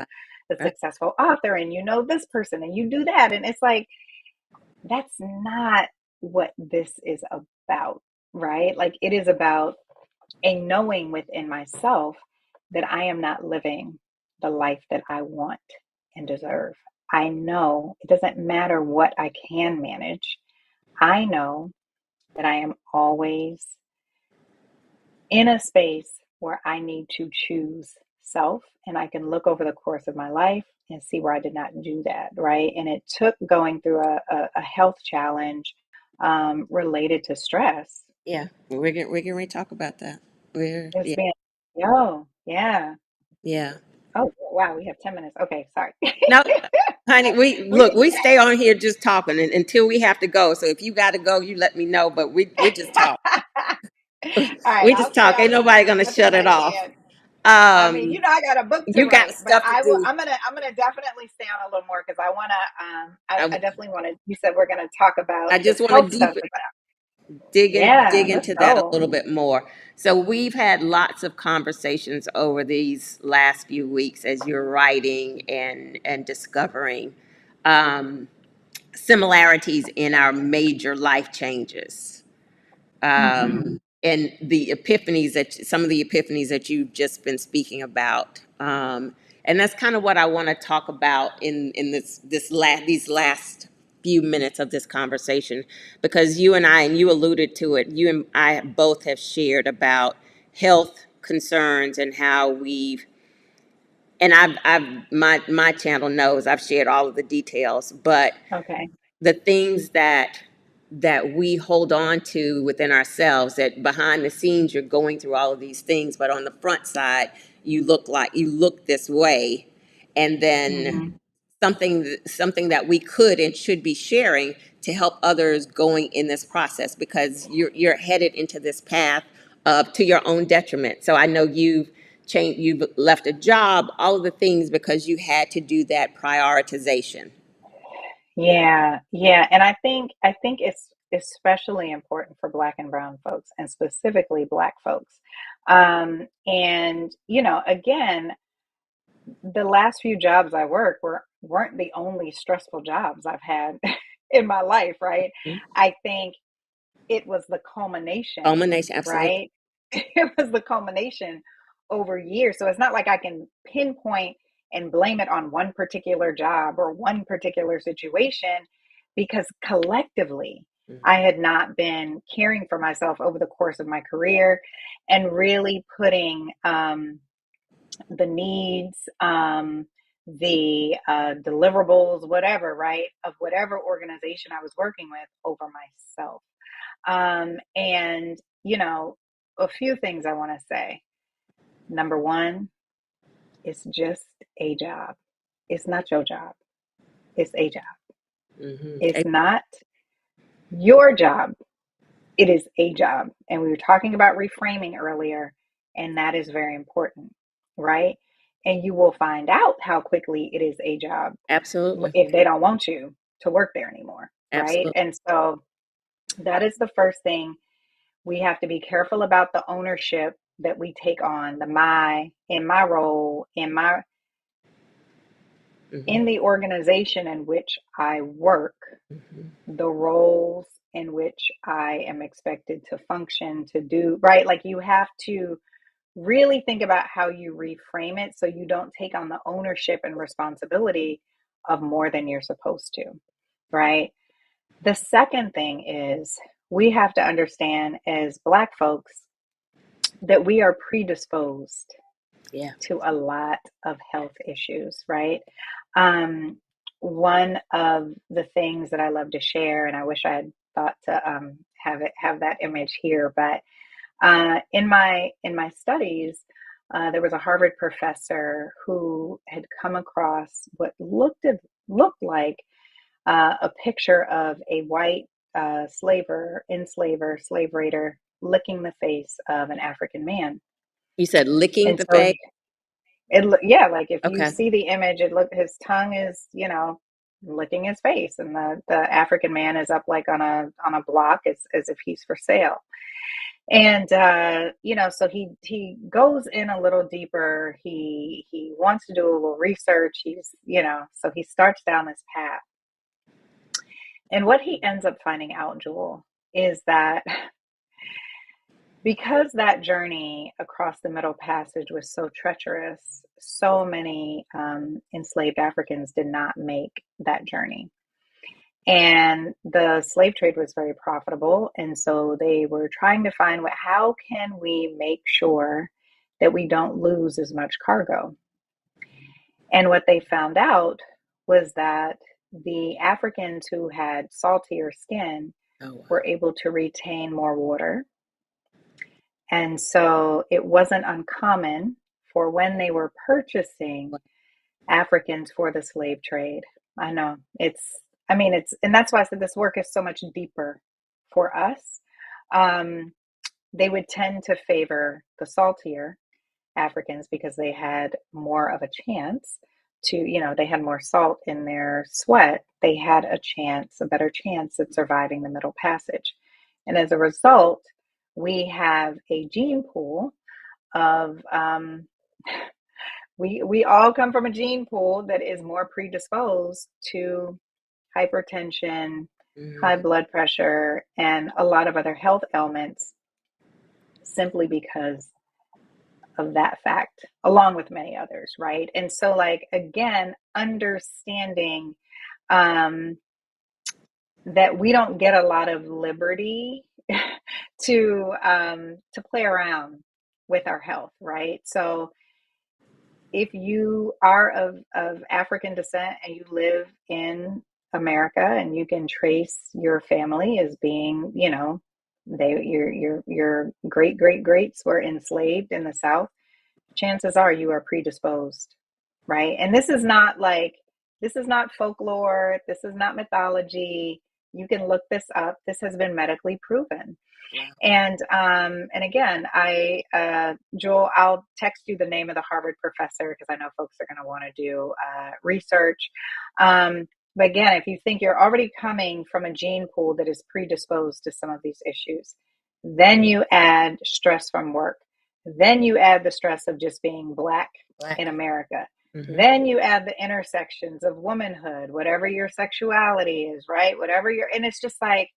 a Right. successful author, and you know this person, and you do that, and it's like that's not what this is about, right? Like it is about a knowing within myself that I am not living the life that I want and deserve. I know it doesn't matter what I can manage. I know that I am always in a space where I need to choose self, and I can look over the course of my life and see where I did not do that, right? And it took going through a health challenge related to stress. Yeah, we're gonna talk about that. It's Yeah, been, yo, yeah. yeah. Oh, wow, we have 10 minutes. Okay, sorry. No, honey, we We look, we stay on here just talking until we have to go. So if you got to go, you let me know. But we just talk. All right, We I'll just stay talk. on Ain't nobody gonna as much as shut it I off. can. I mean, Um, I got a book to you got write, but stuff to do. I'm gonna definitely stay on a little more because I wanna I I, definitely wanna. You said we're gonna talk about I this just want to health stuff. dig Yeah, let's into that a go. little bit more. So we've had lots of conversations over these last few weeks as you're writing and discovering um, similarities in our major life changes. Hmm. And the epiphanies that some of the epiphanies that you've just been speaking about. And that's kind of what I want to talk about in these last few minutes of this conversation, because you and I, and you alluded to it, you and I both have shared about health concerns and how we've, and my channel knows I've shared all of the details, but Okay. the things that we hold on to within ourselves, that behind the scenes you're going through all of these things, but on the front side you look this way. And then Hmm. something that we could and should be sharing to help others going in this process, because you're headed into this path of to your own detriment. So I know you've left a job, all of the things, because you had to do that prioritization. Yeah, yeah, and I think it's especially important for Black and Brown folks, and specifically Black folks. And again, the last few jobs I worked weren't the only stressful jobs I've had in my life, right? I think it was the culmination, Culmination, absolutely. right? It was the culmination over years. So it's not like I can pinpoint and blame it on one particular job or one particular situation, because collectively, I had not been caring for myself over the course of my career and really putting the needs, the deliverables, whatever, right, of whatever organization I was working with over myself. And, a few things I want to say. Number one, it's just a job. It's not your job. It's a job. It's Mm-hmm. not your job. It is a job. And we were talking about reframing earlier, and that is very important, right? And you will find out how quickly it is a job Absolutely. if they don't want you to work there anymore, right? Absolutely. And so that is the first thing. We have to be careful about the ownership that we take on, the my, in my role, Mm-hmm. in the organization in which I work, Mm-hmm. the roles in which I am expected to function, to do, right? Like you have to really think about how you reframe it so you don't take on the ownership and responsibility of more than you're supposed to, right? The second thing is we have to understand as Black folks that we are predisposed Yeah. to a lot of health issues, right? Um, One of the things that I love to share, and I wish I had thought to have that image here, but in my studies, there was a Harvard professor who had come across what looked like a picture of a white slave raider licking the face of an African man. You said licking And the so face. yeah, like if you Okay. see the image, his tongue is, licking his face, and the African man is up like on a block as if he's for sale. And so he goes in a little deeper. He wants to do a little research. So he starts down this path. And what he ends up finding out, Jewel, is that because that journey across the Middle Passage was so treacherous, so many enslaved Africans did not make that journey. And the slave trade was very profitable. And so they were trying to find how can we make sure that we don't lose as much cargo. And what they found out was that the Africans who had saltier skin Oh, wow. were able to retain more water. And so it wasn't uncommon for when they were purchasing Africans for the slave trade. I know and that's why I said this work is so much deeper for us. They would tend to favor the saltier Africans because they had more of a chance they had more salt in their sweat. They had a better chance at surviving the Middle Passage. And as a result, we have a gene pool of, we all come from a gene pool that is more predisposed to hypertension, high blood pressure, and a lot of other health ailments simply because of that fact, along with many others, right? And so, like, again, understanding that we don't get a lot of liberty to play around with our health, right? So if you are of African descent and you live in America and you can trace your family as being, your great great greats were enslaved in the South, chances are you are predisposed, right? And this is not folklore, this is not mythology. You can look this up. This has been medically proven. Wow. And again, Joel, I'll text you the name of the Harvard professor because I know folks are going to want to do research. But again, if you think you're already coming from a gene pool that is predisposed to some of these issues, then you add stress from work. Then you add the stress of just being Black in America. Then you add the intersections of womanhood, whatever your sexuality is, right? And it's just like,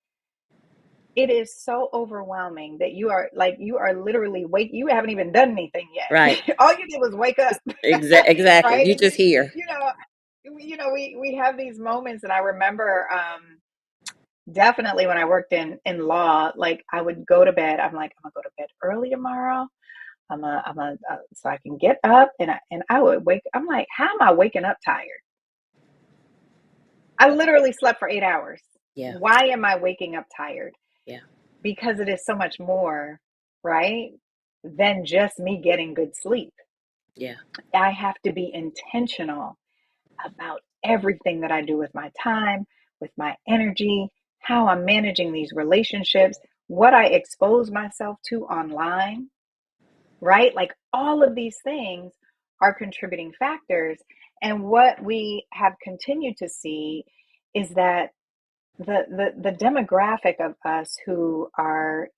it is so overwhelming that you are literally you haven't even done anything yet. Right. All you did was wake up. Exactly. Right. You And just here. we have these moments, and I remember definitely when I worked in law, like I would go to bed. I'm like, I'm gonna go to bed early tomorrow. So I can get up, and I would wake. I'm like, how am I waking up tired? I literally slept for 8 hours. Yeah. Why am I waking up tired? Yeah. Because it is so much more, right, than just me getting good sleep. Yeah. I have to be intentional about everything that I do with my time, with my energy, how I'm managing these relationships, what I expose myself to online, right? Like all of these things are contributing factors. And what we have continued to see is that the demographic of us who are,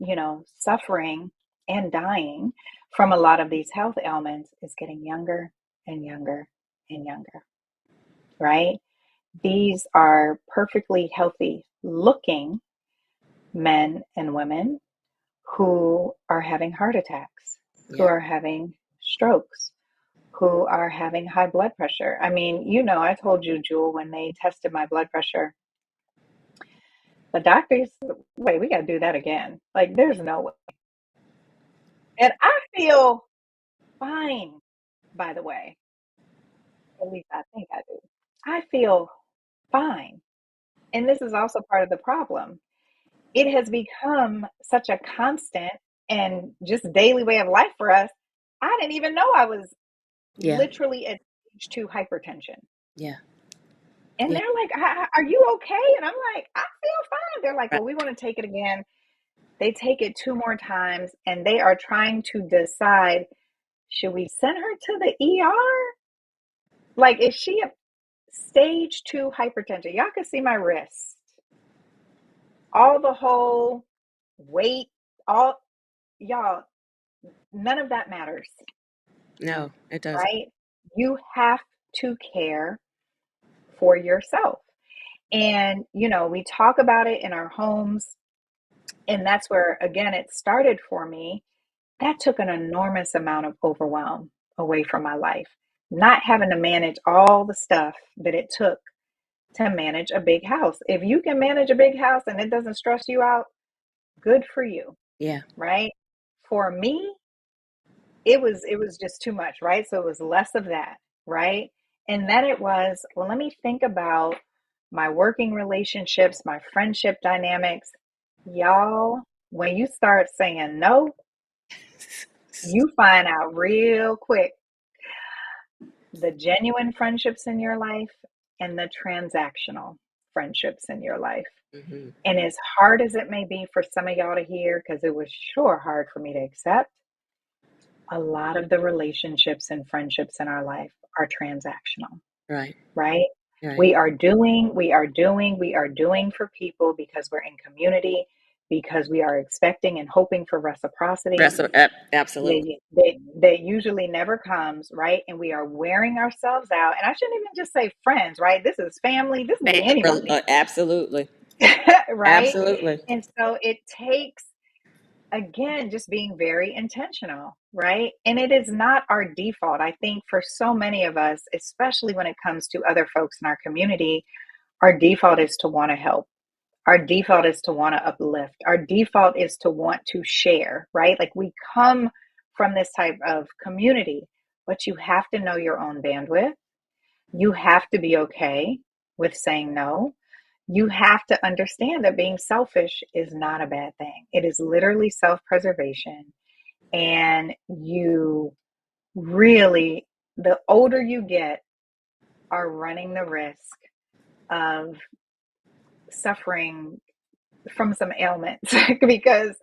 suffering and dying from a lot of these health ailments is getting younger and younger and younger, right? These are perfectly healthy looking men and women who are having heart attacks, who Yeah. are having strokes, who are having high blood pressure. I mean, I told you, Jewel, when they tested my blood pressure, the doctors, wait, we got to do that again. Like, there's no way. And I feel fine, by the way. At least I think I do. I feel fine. And this is also part of the problem. It has become such a constant and just daily way of life for us. I didn't even know I was Yeah. literally at stage 2 hypertension. Yeah. And Yeah. they're like, are you okay? And I'm like, I feel fine. They're like, Right. well, we want to take it again. They take it 2 more times, and they are trying to decide, should we send her to the ER? Like, is she a stage 2 hypertension? Y'all can see my wrist. All the whole weight, all y'all, none of that matters, No, it doesn't. right? You have to care for yourself. And, we talk about it in our homes. And that's where, again, it started for me. That took an enormous amount of overwhelm away from my life. Not having to manage all the stuff that it took to manage a big house. If you can manage a big house and it doesn't stress you out, good for you, Yeah. right? For me, it was just too much, right? So it was less of that, right? And then it was, well, let me think about my working relationships, my friendship dynamics. Y'all, when you start saying no, you find out real quick the genuine friendships in your life and the transactional friendships in your life. Hmm. And as hard as it may be for some of y'all to hear, because it was sure hard for me to accept, a lot of the relationships and friendships in our life are transactional, Right. right? Right. We are doing for people because we're in community, because we are expecting and hoping for reciprocity Absolutely. that usually never comes, right? And we are wearing ourselves out. And I shouldn't even just say friends, right? This is family. This can be anybody, Absolutely. right? Absolutely. And so it takes, again, just being very intentional, right? And it is not our default. I think for so many of us, especially when it comes to other folks in our community, our default is to want to help. Our default is to want to uplift. Our default is to want to share, right? Like we come from this type of community, but you have to know your own bandwidth. You have to be okay with saying no. You have to understand that being selfish is not a bad thing. It is literally self preservation. And you really, the older you get, are running the risk of suffering from some ailments because,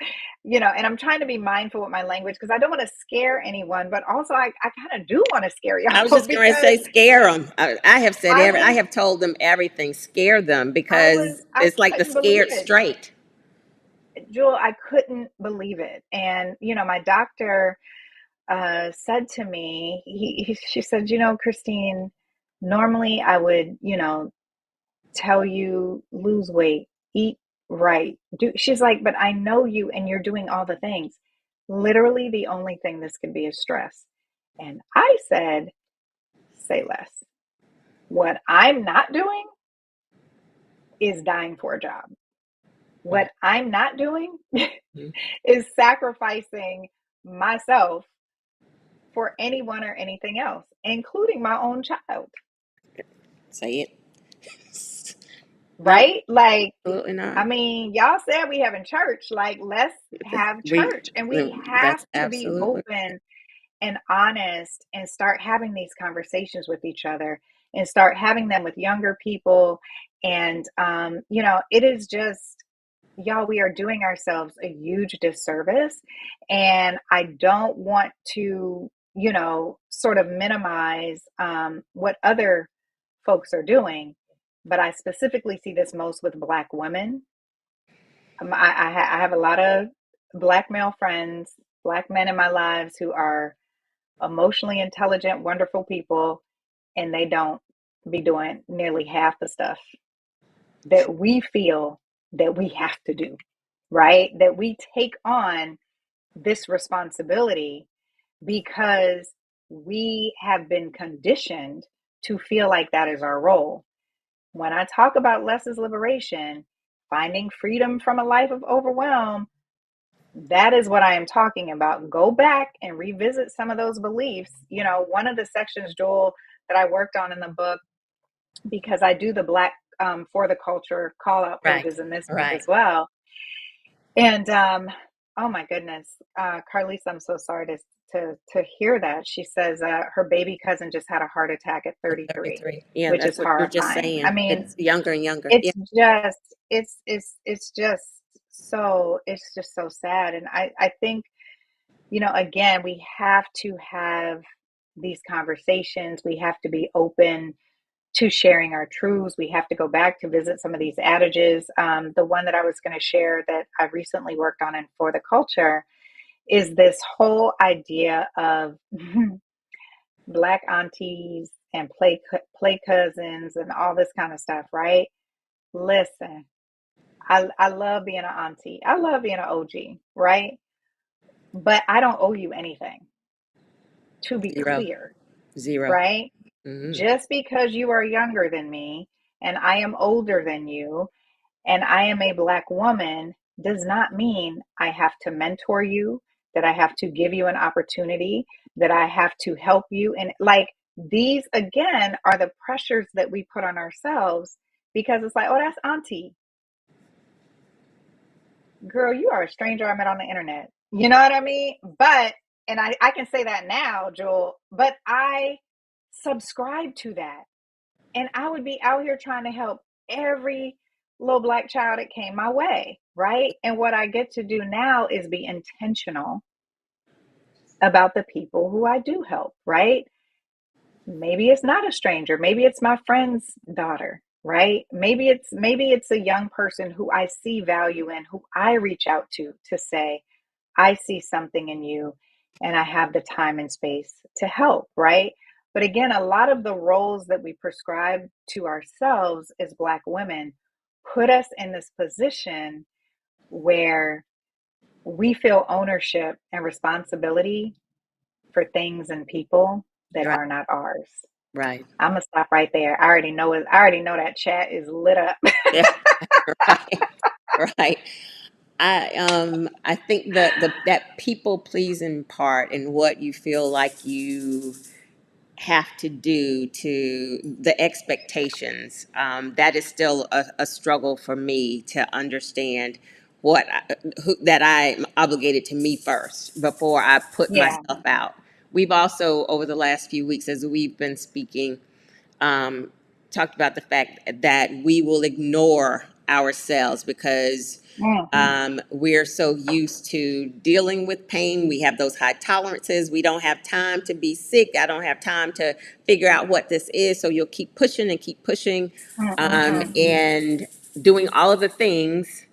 and I'm trying to be mindful with my language because I don't want to scare anyone, but also I kind of do want to scare I was y'all just going to because say, scare them. I have said I was, I have told them everything. Scare them because I it's like the couldn't believe scared it. straight. Jewel, I couldn't believe it. And, my doctor said to me, she said, Christine, normally I would, tell you lose weight, eat right. She's like, but I know you and you're doing all the things. Literally, the only thing this could be is stress. And I said, say less. What I'm not doing is dying for a job. What Right. I'm not doing Mhm. is sacrificing myself for anyone or anything else, including my own child. Say it. No, Right? Like, absolutely I not. mean, y'all said we having church. Like, let's have We, church. And we have that's to be absolutely open and honest and start having these conversations with each other and start having them with younger people. And, it is just, y'all, we are doing ourselves a huge disservice. And I don't want to, sort of minimize what other folks are doing, but I specifically see this most with Black women. I have a lot of Black male friends, Black men in my lives who are emotionally intelligent, wonderful people, and they don't be doing nearly half the stuff that we feel that we have to do, right? That we take on this responsibility because we have been conditioned to feel like that is our role. When I talk about less is liberation, finding freedom from a life of overwhelm, that is what I am talking about. Go back and revisit some of those beliefs. One of the sections, Joel, that I worked on in the book, because I do the Black for the Culture call out right. pages in this book Right. as well. And oh my goodness, Carlisa, I'm so sorry to hear that. She says her baby cousin just had a heart attack at At 33, 33. Yeah, which that's is what you're just horrifying. I saying. mean, It's younger and younger. Yeah. it's just it's just so sad. And I think, again, we have to have these conversations. We have to be open to sharing our truths. We have to go back to visit some of these adages. The one that I was going to share that I recently worked on in For the Culture is this whole idea of Black aunties and play cousins and all this kind of stuff, right? Listen, I love being an auntie. I love being an OG, right? But I don't owe you anything, to be Zero. clear, Zero. right? Hmm. Just because you are younger than me and I am older than you and I am a Black woman does not mean I have to mentor you, that I have to give you an opportunity, that I have to help you. And like these, again, are the pressures that we put on ourselves because it's like, oh, that's auntie. Girl, you are a stranger I met on the internet. You know what I mean? But, and I can say that now, Joel, but I subscribe to that. And I would be out here trying to help every little Black child that came my way, right? And what I get to do now is be intentional about the people who I do help, right? Maybe it's not a stranger, maybe it's my friend's daughter, right? Maybe it's a young person who I see value in, who I reach out to say, I see something in you and I have the time and space to help, right? But again, a lot of the roles that we prescribe to ourselves as Black women put us in this position where we feel ownership and responsibility for things and people that Right. are not ours. Right. I'm gonna stop right there. I already know it. I already know that chat is lit up. Yeah. Right. Right. I think that people pleasing part and what you feel like you have to do to the expectations, that is still a struggle for me to understand that I'm obligated to me first before I put Yeah. myself out. We've also, over the last few weeks, as we've been speaking, um, talked about the fact that we will ignore ourselves because Mm, we're so used to dealing with pain. We have those high tolerances. We don't have time to be sick. I don't have time to figure out what this is. So you'll keep pushing and keep pushing, mm, mm, mm. and doing all of the things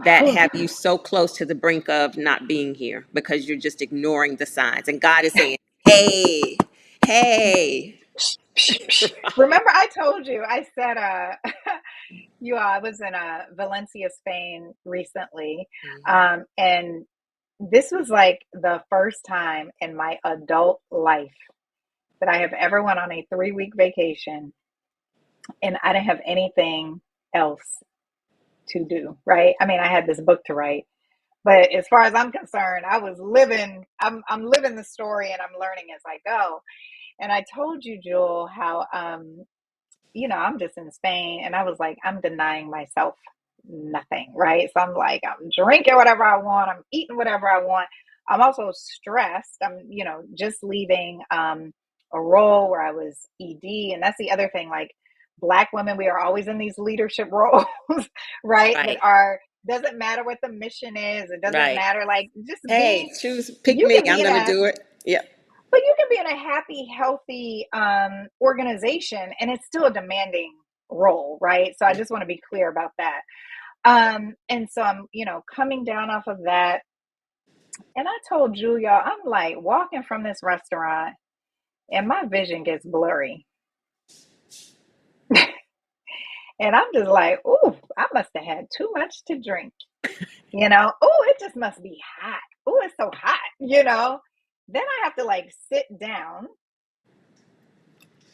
that Whew. have you so close to the brink of not being here because you're just ignoring the signs. And God is saying, hey, hey. Psh, psh, psh. Remember, I told you. I said, I was in Valencia, Spain recently, and this was like the first time in my adult life that I have ever went on a 3-week vacation, and I didn't have anything else to do. Right? I mean, I had this book to write. But as far as I'm concerned, I was living, I'm living the story and I'm learning as I go. And I told you, Jewel, how I'm just in Spain and I was like, I'm denying myself nothing, right? So I'm like, I'm drinking whatever I want, I'm eating whatever I want. I'm also stressed. I'm, just leaving a role where I was ED. And that's the other thing, like Black women, we are always in these leadership roles, right? That Right, are, doesn't matter what the mission is. It doesn't right. matter, like just Hey, be, pick you me. can be I'm in going to a, do it. Yep. but you can be in a happy, healthy organization and it's still a demanding role, right? So I just want to be clear about that. And so I'm, coming down off of that. And I told Julia, I'm like walking from this restaurant and my vision gets blurry. And I'm just like, ooh, I must have had too much to drink. Oh, it just must be hot. Oh, it's so hot. Then I have to like sit down.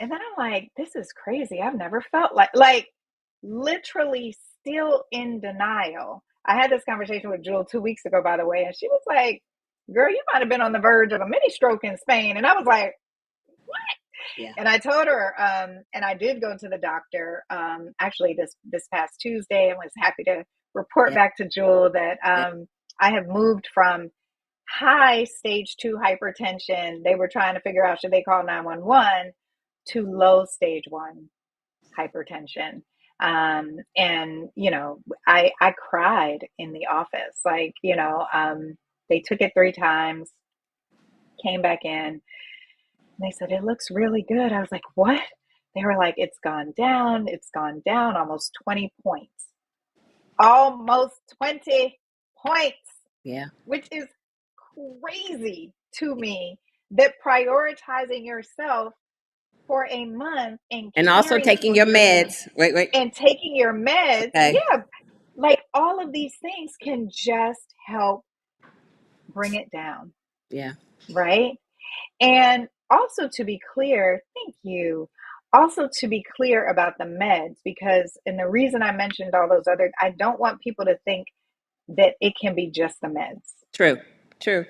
And then I'm like, this is crazy. I've never felt like literally still in denial. I had this conversation with Jewel 2 weeks ago, by the way, and she was like, girl, you might have been on the verge of a mini stroke in Spain. And I was like, Yeah. and I told her, and I did go to the doctor actually this past Tuesday and was happy to report Yeah. back to Jewel that Yeah. I have moved from high stage 2 hypertension. They were trying to figure out should they call 911 to low stage 1 hypertension. And I cried in the office, like, they took it 3 times, came back in, and they said it looks really good. I was like, what? They were like, it's gone down almost 20 points, almost 20 points, Yeah. which is crazy to me, that prioritizing yourself for a month and And also caring taking for your yourself meds. Wait, wait. and taking your meds, Okay. yeah, like all of these things can just help bring it down, Yeah. right? And also to be clear, thank you. Also to be clear about the meds, because, and the reason I mentioned all those other, I don't want people to think that it can be just the meds. True. True.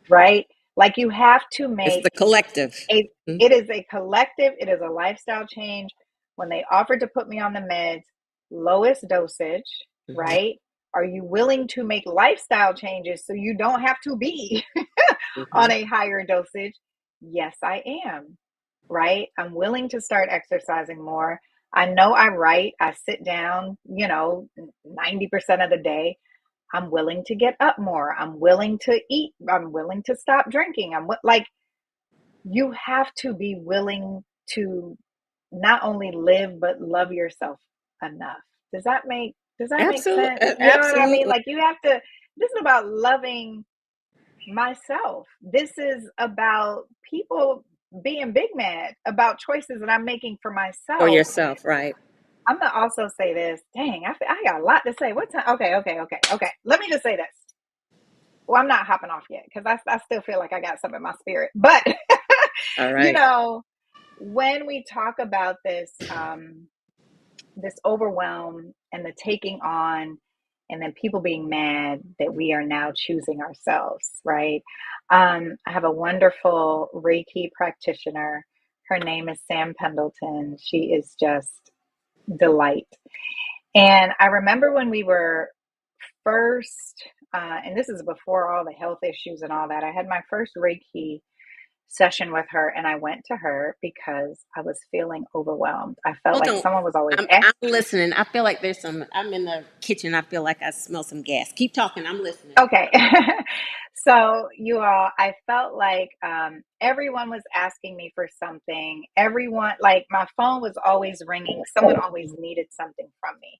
right? Like you have to It's make the collective. a, Mm-hmm. it is a collective, it is a lifestyle change. When they offered to put me on the meds, lowest dosage, Mm-hmm. right? Are you willing to make lifestyle changes so you don't have to be Mm-hmm. on a higher dosage? Yes, I am, right? I'm willing to start exercising more. I know I write, I sit down, 90% of the day. I'm willing to get up more. I'm willing to eat. I'm willing to stop drinking. Like, you have to be willing to not only live but love yourself enough. Does that make sense? Absolutely. You know what I mean? Absolutely. Like, you have to, this is about loving myself. This is about people being big mad about choices that I'm making for For myself. yourself, right? I'm gonna also say this. Dang, I got a lot to say. What time? Okay. Let me just say this. Well, I'm not hopping off yet because I still feel like I got some in my spirit. But All you right. know, when we talk about this overwhelm and the taking on, and then people being mad that we are now choosing ourselves, right? I have a wonderful Reiki practitioner. Her name is Sam Pendleton. She is just delight. And I remember when we were first, and this is before all the health issues and all that, I had my first Reiki session with her, and I went to her because I was feeling overwhelmed. I felt Hold like on. someone was always I'm listening. I feel like there's some. I'm in the kitchen. I feel like I smell some gas. Keep talking. I'm listening. okay. So, you all, I felt like everyone was asking me for something. Everyone, like, my phone was always ringing. Someone always needed something from me.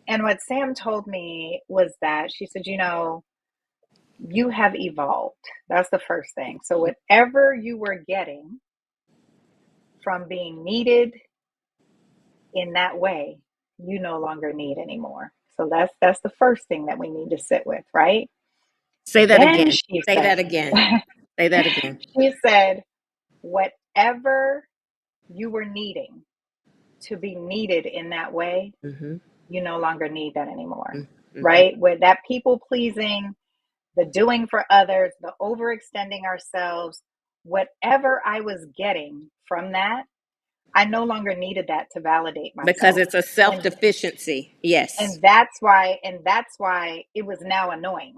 And what Sam told me was that she said, you have evolved. That's the first thing. So, whatever you were getting from being needed in that way, you no longer need anymore. So that's the first thing that we need to sit with, right? Say that Then again. she Say said, that again. Say that again. she said, whatever you were needing to be needed in that way, Mm-hmm. you no longer need that anymore, Mm-hmm. right? With that people pleasing, the doing for others, the overextending ourselves, whatever I was getting from that, I no longer needed that to validate Because myself. it's a self And deficiency. Yes. and that's why it was now annoying,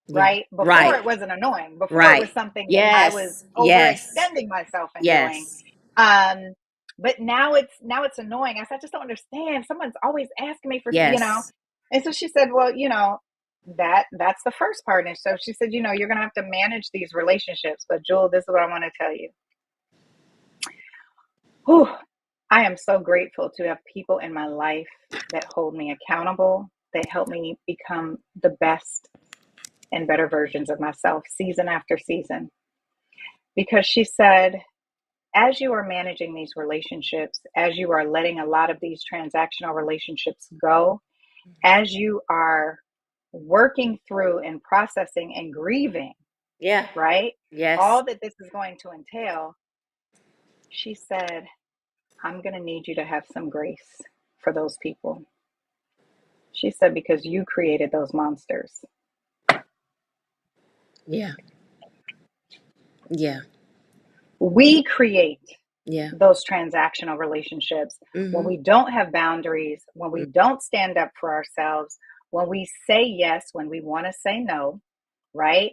Yeah. right? Before Right. it wasn't annoying. Before it Right. was something that I was Yes. Yes. overextending myself in doing. Yes. Um, but now it's annoying. I said, I just don't understand. Someone's always asking me for. Yes. And so she said, well, that's the first part. And so she said, you're gonna have to manage these relationships. But Jewel, this is what I want to tell you. Whew, I am so grateful to have people in my life that hold me accountable, that help me become the best and better versions of myself season after season. Because she said, as you are managing these relationships, as you are letting a lot of these transactional relationships go, as you are working through and processing and grieving, Yeah. right? Yes. All that this is going to entail, she said, I'm going to need you to have some grace for those people. She said, because you created those monsters. Yeah. Yeah. We create Yeah. those transactional relationships when Mm-hmm. we don't have boundaries, when we don't stand up for ourselves, when we say yes, when we want to say no, right?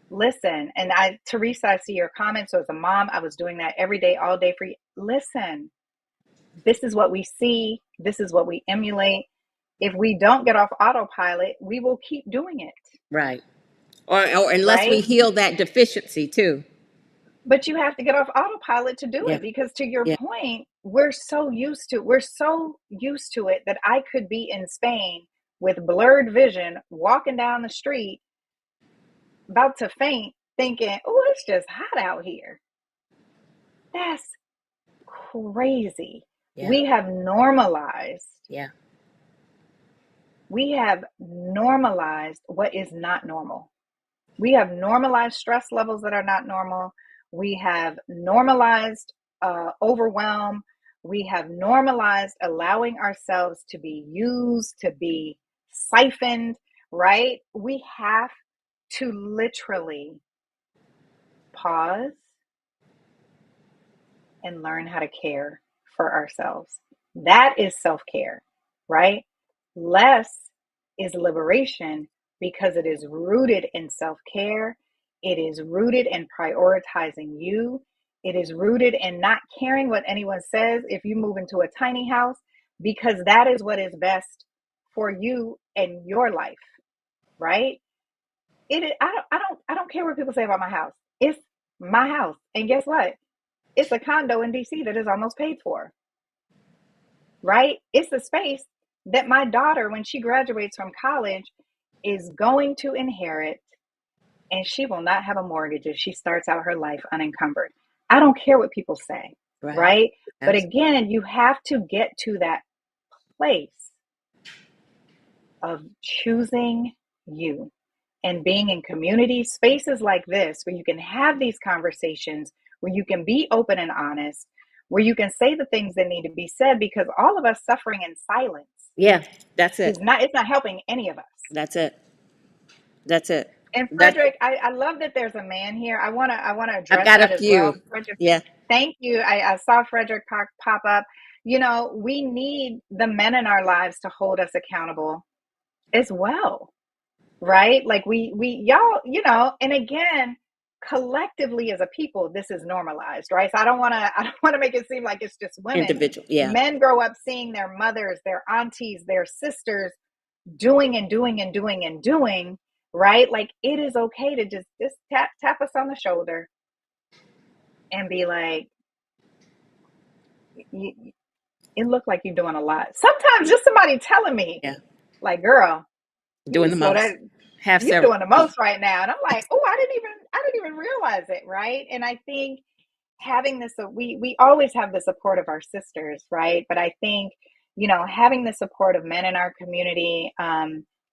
Listen, and Teresa, I see your comments. So as a mom, I was doing that every day, all day for you. Listen, this is what we see. This is what we emulate. If we don't get off autopilot, we will keep doing it, Right. Or unless we right? heal that deficiency too. But you have to get off autopilot to do Yeah. it, because to your Yeah. point, we're so used to it that I could be in Spain with blurred vision, walking down the street, about to faint, thinking, oh, it's just hot out here. That's crazy. Yeah. We have normalized, Yeah. we have normalized what is not normal. We have normalized stress levels that are not normal. We have normalized overwhelm. We have normalized allowing ourselves to be used, to be siphoned, right? We have to literally pause and learn how to care for ourselves. That is self care, right? Less is liberation because it is rooted in self care. It is rooted in prioritizing you. It is rooted in not caring what anyone says if you move into a tiny house, because that is what is best for you and your life, right? I don't care what people say about my house. It's my house. And guess what? It's a condo in DC that is almost paid for, right? It's a space that my daughter, when she graduates from college, is going to inherit, and she will not have a mortgage if she starts out her life unencumbered. I don't care what people say, Right. right? But Absolutely. again, you have to get to that place of choosing you and being in community spaces like this where you can have these conversations, where you can be open and honest, where you can say the things that need to be said, because all of us suffering in silence Yeah, that's is it. not, it's not helping any of us. That's it. That's it. And That Frederick, I love that there's a man here. I want to I've address got a that as well. few. Frederick, Yeah. thank you. I saw Frederick pop up. You know, we need the men in our lives to hold us accountable as well, right? Like we y'all, you know, and again, collectively as a people, this is normalized, right? So I don't want to make it seem like it's just women. Individual. Yeah. Men grow up seeing their mothers, their aunties, their sisters doing and doing and doing and doing, right? Like it is okay to just tap us on the shoulder and be like, it looked like you're doing a lot. Sometimes just somebody telling me, Yeah. like, girl, you Doing need the to slow that. most. Have You're several. doing the most right now. And I'm like, oh, I didn't even realize it, right? And I think having this, we always have the support of our sisters, right? But I think, you know, having the support of men in our community,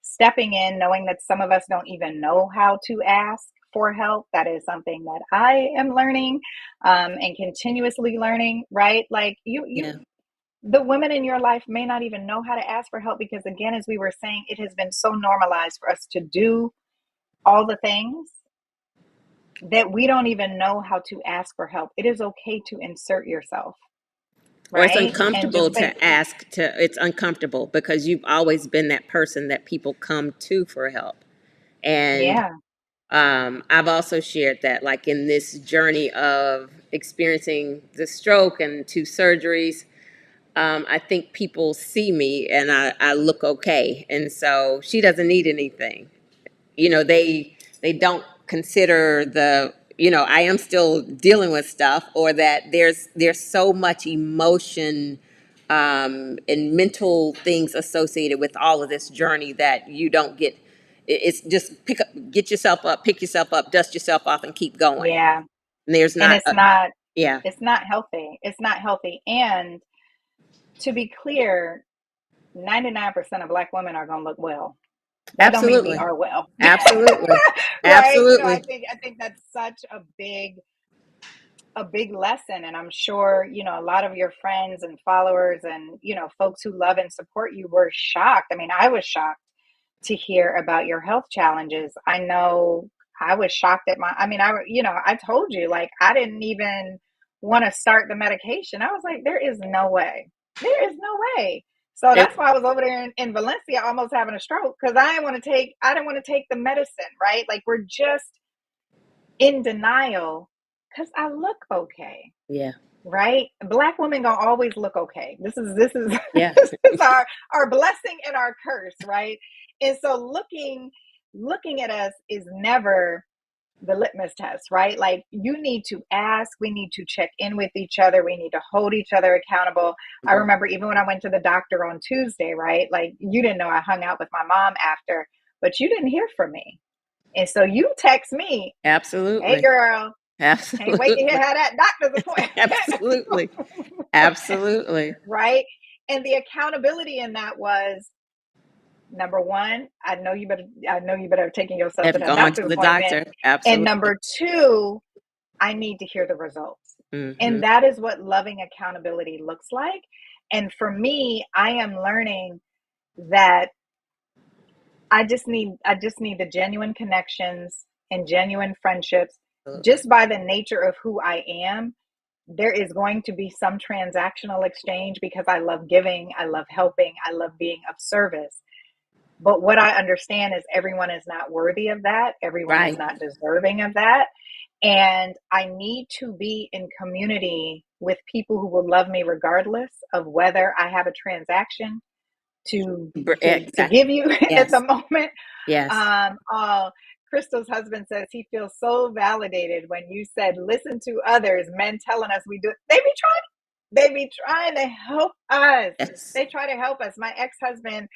stepping in, knowing that some of us don't even know how to ask for help. That is something that I am learning, and continuously learning, right? Like Yeah. the women in your life may not even know how to ask for help, because again, as we were saying, it has been so normalized for us to do all the things that we don't even know how to ask for help. It is okay to insert yourself, Or it's right? And uncomfortable just say, to ask to it's uncomfortable because you've always been that person that people come to for help. And yeah, I've also shared that, like in this journey of experiencing the stroke and two surgeries, I think people see me and I look okay. And so she doesn't need anything. They don't consider I am still dealing with stuff, or that there's so much emotion and mental things associated with all of this journey that you don't get. It's just get yourself up, pick yourself up, dust yourself off, and keep going. yeah. And there's And not a, yeah, it's not healthy. It's not healthy. And to be clear, 99% of Black women are going to look well. That don't mean we absolutely, are well. absolutely, Right? You know, I absolutely, think I think that's such a big lesson. And I'm sure, you know, a lot of your friends and followers and, you know, folks who love and support you were shocked. I mean, I was shocked to hear about your health challenges. I know I was shocked at I told you, like, I didn't even want to start the medication. I was like, there is no way. There is no way. So that's it, why I was over there in Valencia almost having a stroke, because I didn't want to take the medicine, right? Like, we're just in denial because I look okay, yeah, right? Black women gonna always look okay. This is yeah, this is our blessing and our curse, right? And so looking at us is never the litmus test, right? Like, you need to ask, we need to check in with each other, we need to hold each other accountable. I mhm, remember even when I went to the doctor on Tuesday, right? Like, you didn't know I hung out with my mom after, but you didn't hear from me. And so you text me, hey absolutely, girl, can't wait to hear absolutely, how that doctor's appointment. absolutely, absolutely. Right? And the accountability in that was, number one, I know you better have taken yourself to Have that gone to doctor's the appointment. doctor, And absolutely. number two, I need to hear the results. Hmm. And that is what loving accountability looks like. And for me, I am learning that I just need the genuine connections and genuine friendships Absolutely. Just by the nature of who I am, there is going to be some transactional exchange because I love giving, I love helping, I love being of service. But what I understand is everyone is not worthy of that, everyone is Right. not deserving of that. And I need to be in community with people who will love me regardless of whether I have a transaction to Exactly. give you at the Yes. moment. Yes. Oh, Crystal's husband says he feels so validated when you said, listen to others, men telling us we do it. They be trying to help us. Yes. They try to help us. My ex-husband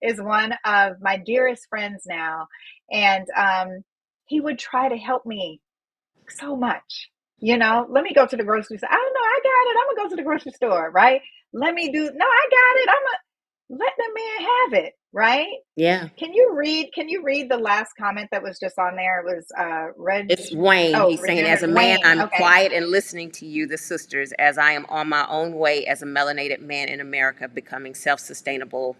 is one of my dearest friends now. And he would try to help me so much. Let me go to the grocery store. I don't know, I got it. I'm gonna go to the grocery store, right? Let me do no, I got it. Let the man have it, right? Yeah. Can you read the last comment that was just on there? It was It's Wayne. oh, He's saying, Regina as a man, Wayne. I'm Okay. quiet and listening to you, the sisters, as I am on my own way as a melanated man in America, becoming self-sustainable.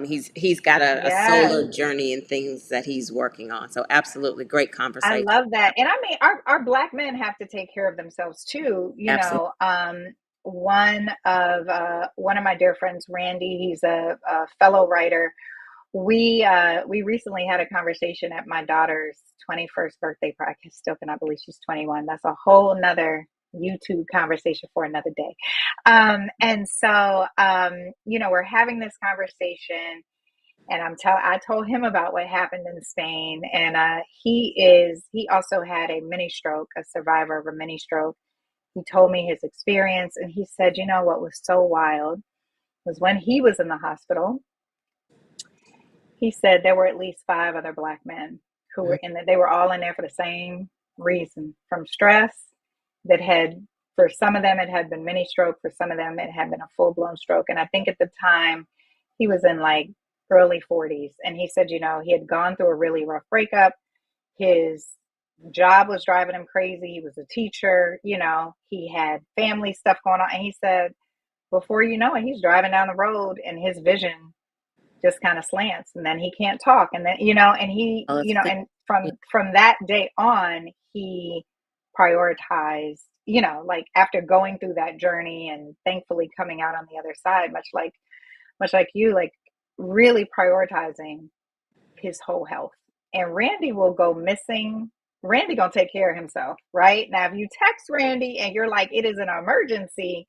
He's got a Yes. solar journey and things that he's working on. So absolutely great I conversation. love that. And I mean, our black men have to take care of themselves too. Absolutely. One of my dear friends, Randy, he's a fellow writer. We recently had a conversation at my daughter's 21st birthday party. I still cannot believe she's 21. That's a whole nother YouTube conversation for another day. We're having this conversation, and I told him about what happened in Spain, and he also had a mini stroke, a survivor of a mini stroke. He told me his experience, and he said, what was so wild was when he was in the hospital. He said there were at least five other black men who were in there. They were all in there for the same reason, from stress that had, for some of them, it had been mini stroke. For some of them, it had been a full blown stroke. And I think at the time he was in like early 40s. And he said, he had gone through a really rough breakup. His job was driving him crazy. He was a teacher, he had family stuff going on. And he said, before you know it, he's driving down the road and his vision just kind of slants, and then he can't talk, and then and he Oh, that's and yeah. from that day on he prioritized, like after going through that journey and thankfully coming out on the other side, much like you, like really prioritizing his whole health. And Randy will go missing. Randy gonna take care of himself, right? Now if you text Randy and you're like, it is an emergency,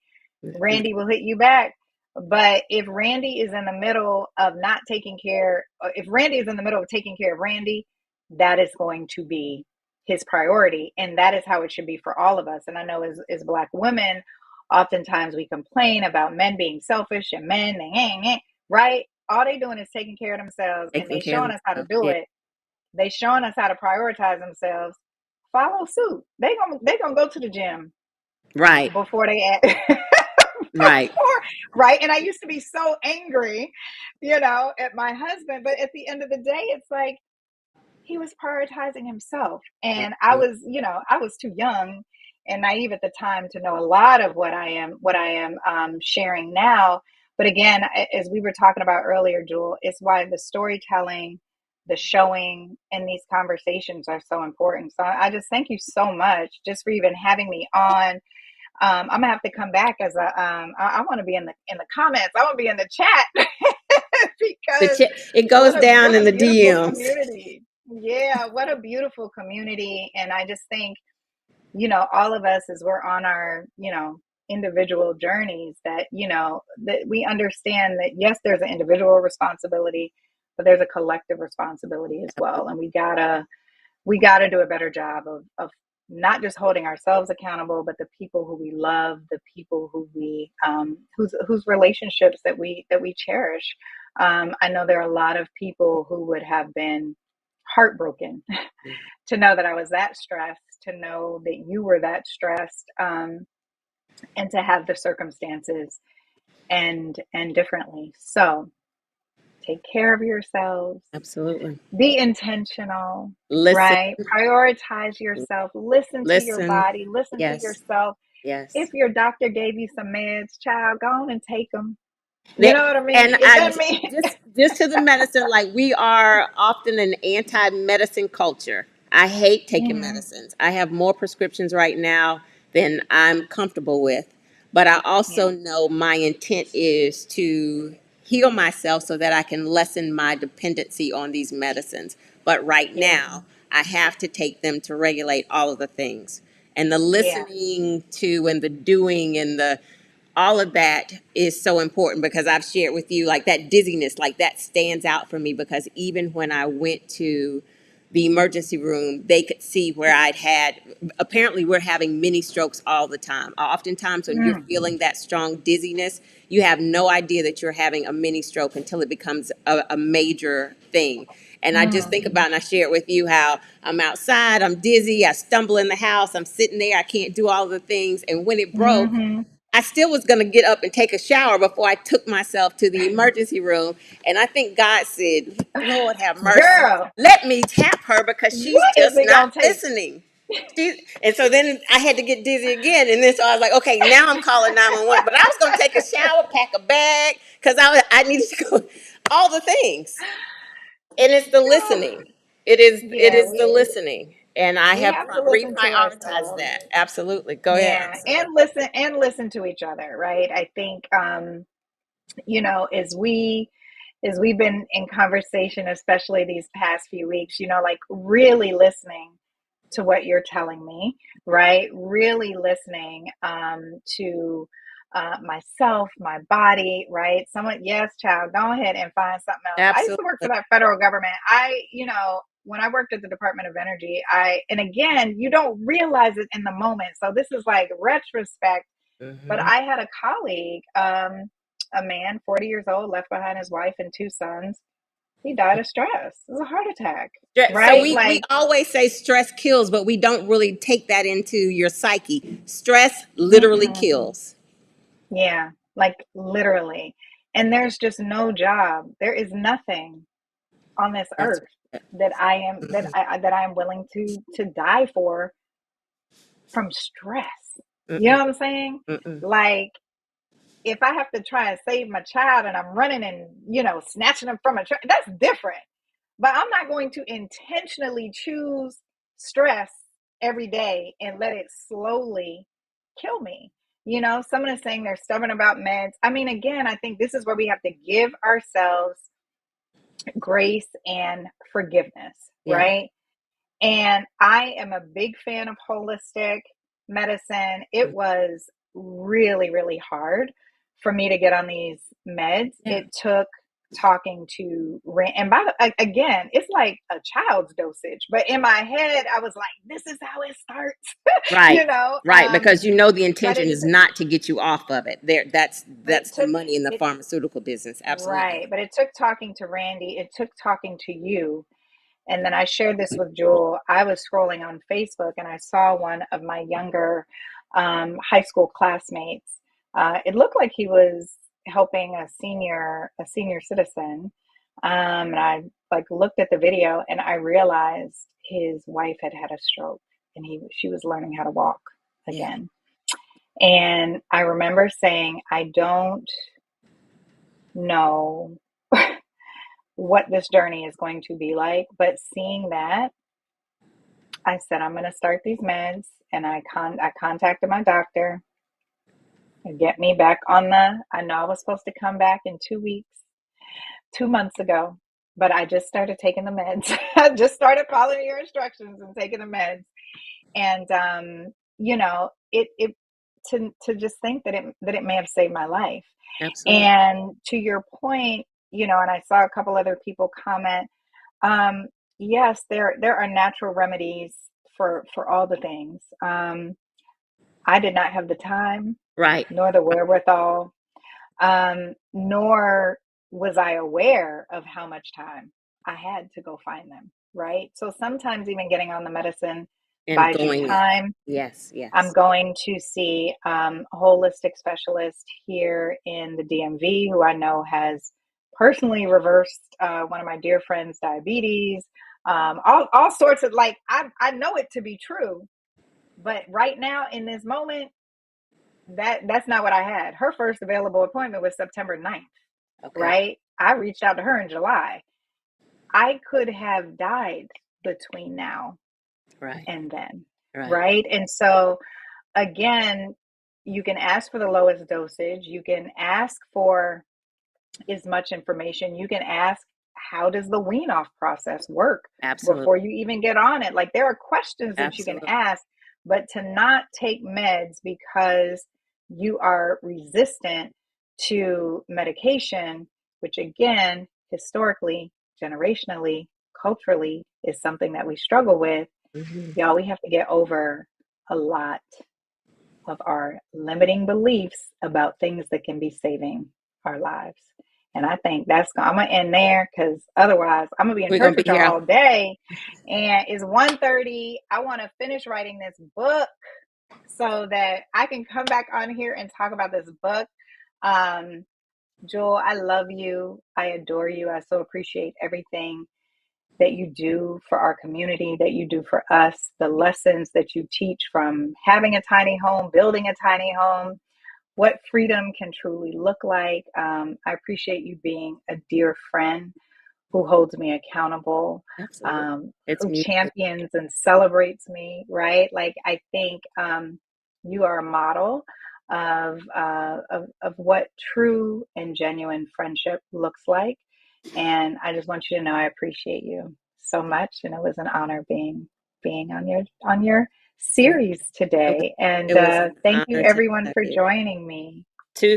Randy will hit you back. But if Randy is in the middle of not taking care, if Randy is in the middle of taking care of Randy, that is going to be his priority. And that is how it should be for all of us. And I know as Black women, oftentimes we complain about men being selfish and men, right? All they doing is taking care of themselves, and Taking they care of showing us how to himself. do Yeah. it. They showing us how to prioritize themselves. Follow suit. They gonna go to the gym Right. before they add, Right. before, right? And I used to be so angry, at my husband, but at the end of the day, it's like he was prioritizing himself. And I was too young and naive at the time to know a lot of what I am sharing now. But again, as we were talking about earlier, Jewel, it's why the storytelling, the showing, and these conversations are so important. So I just thank you so much just for even having me on. I'm gonna have to come back as a. I want to be in the comments. I want to be in the chat because It what goes a down what in a the beautiful DMs. community. Yeah, what a beautiful community. And I just think, all of us, as we're on our, individual journeys, that we understand that yes, there's an individual responsibility, but there's a collective responsibility as well, and we gotta do a better job of not just holding ourselves accountable, but the people who we love, the people who we whose relationships that we cherish. I know there are a lot of people who would have been heartbroken to know that I was that stressed, to know that you were that stressed, and to have the circumstances and differently. So take care of yourselves. Absolutely. Be intentional, Listen. right? Prioritize yourself. Listen to your Listen. body. Listen to Yes. yourself. If Yes. your doctor gave you some meds, child, go on and take them. You know They, what I mean? and It doesn't mean just to the medicine, like we are often an anti-medicine culture. I hate taking Hmm. medicines. I have more prescriptions right now than I'm comfortable with. But I also Yeah. know my intent is to heal myself so that I can lessen my dependency on these medicines. But right Yeah. now, I have to take them to regulate all of the things. And the Yeah. listening to and the doing and the all of that is so important because I've shared with you like that dizziness, like that stands out for me because even when I went to the emergency room, they could see where I'd had, apparently, we're having mini strokes all the time. Oftentimes, when you're Mm. feeling that strong dizziness, you have no idea that you're having a mini stroke until it becomes a major thing. And I just Mm. think about, and I share it with you how I'm outside, I'm dizzy, I stumble in the house, I'm sitting there, I can't do all the things. And when it broke, Hmm. I still was going to get up and take a shower before I took myself to the emergency room. And I think God said, Lord have mercy. Girl, Let me tap her because she's what is just it not gonna take? listening. And so then I had to get dizzy again. And then so I was like, okay, now I'm calling 911. But I was going to take a shower, pack a bag, because I needed to go, all the things. And it's the Girl. listening. It Yeah, is the listening. And I we have have to listen to reprioritized ourselves. that. Absolutely. Go ahead. I'm Yeah, sorry. and listen to each other, right? I think you know, as we've been in conversation, especially these past few weeks, you know, like really listening to what you're telling me, right? Really listening to myself, my body, right? Someone, yes, child, go ahead and find something else. I used to work for Absolutely. that federal government. You know, when I worked at the Department of Energy, and again, you don't realize it in the moment. So this is like retrospect, but Hmm. I had a colleague, a man, 40 years old, left behind his wife and two sons. He died of stress. It was a heart attack, So right? we Like, always say stress kills, but we don't really take that into your psyche. Stress literally mm-mm. kills. Yeah, like literally. And there's just no job. There is nothing on this That's earth that I am willing to die for from stress. You know mm-mm, what I'm saying? mm-mm. Like if I have to try and save my child and I'm running and, you know, snatching them from a truck, that's different. But I'm not going to intentionally choose stress every day and let it slowly kill me. You know, someone is saying they're stubborn about meds. I mean, again, I think this is where we have to give ourselves grace and forgiveness, Yeah, right? And I am a big fan of holistic medicine. It mm, was really, really hard for me to get on these meds. yeah. It took talking to, and by the, again, it's like a child's dosage. But in my head, I was like, this is how it starts, Right, you know? right. Because you know the But intention it is took, not to get you off of it. There, but it that's the took, money in the it, pharmaceutical business. Absolutely. right. But it took talking to Randy. It took talking to you. And then I shared this with Jewel. I was scrolling on Facebook and I saw one of my younger high school classmates. It looked like he was helping a senior citizen. And I like looked at the video and I realized his wife had had a stroke and she was learning how to walk Yeah, again. And I remember saying, I don't know what this journey is going to be like, but seeing that I said, I'm going to start these meds. And I contacted my doctor and get me back on I know I was supposed to come back in 2 weeks, 2 months ago, but I just started taking the meds. I just started following your instructions and taking the meds. And, you know, to just think that it may have saved my life. absolutely. And to your point, you know, and I saw a couple other people comment, um, yes, there are natural remedies for all the things. I did not have the time Right. nor the wherewithal, nor was I aware of how much time I had to go find them. Right. So sometimes even getting on the medicine And buys you going there. time. Yes, I'm yes. going to see a holistic specialist here in the DMV who I know has personally reversed one of my dear friends' diabetes. All sorts of like, I know it to be true, but right now in this moment, that's not what I had. Her first available appointment was September 9th, Okay. right? I reached out to her in July. I could have died between now. Right. and then, Right. right? And so, again, you can ask for the lowest dosage, you can ask for as much information. You can ask, how does the wean off process work Absolutely. before you even get on it? Like, there are questions that you can Absolutely. ask, but to not take meds because you are resistant to medication, which again, historically, generationally, culturally, is something that we struggle with. Hmm. Y'all, we have to get over a lot of our limiting beliefs about things that can be saving our lives. And I think I'm gonna end there because otherwise I'm gonna be in We're church gonna be with y'all here. all day. And it's 1:30. I want to finish writing this book so that I can come back on here and talk about this book. Um, Joel, I love you. I adore you. I so appreciate everything that you do for our community, that you do for us, the lessons that you teach from having a tiny home, building a tiny home, what freedom can truly look like. I appreciate you being a dear friend who holds me accountable, Absolutely. It's who mutual. champions and celebrates me, right? Like, I think you are a model of what true and genuine friendship looks like. And I just want you to know I appreciate you so much, and it was an honor being on your It, series it was today. And it was an thank you honor to everyone have for you. joining me. Two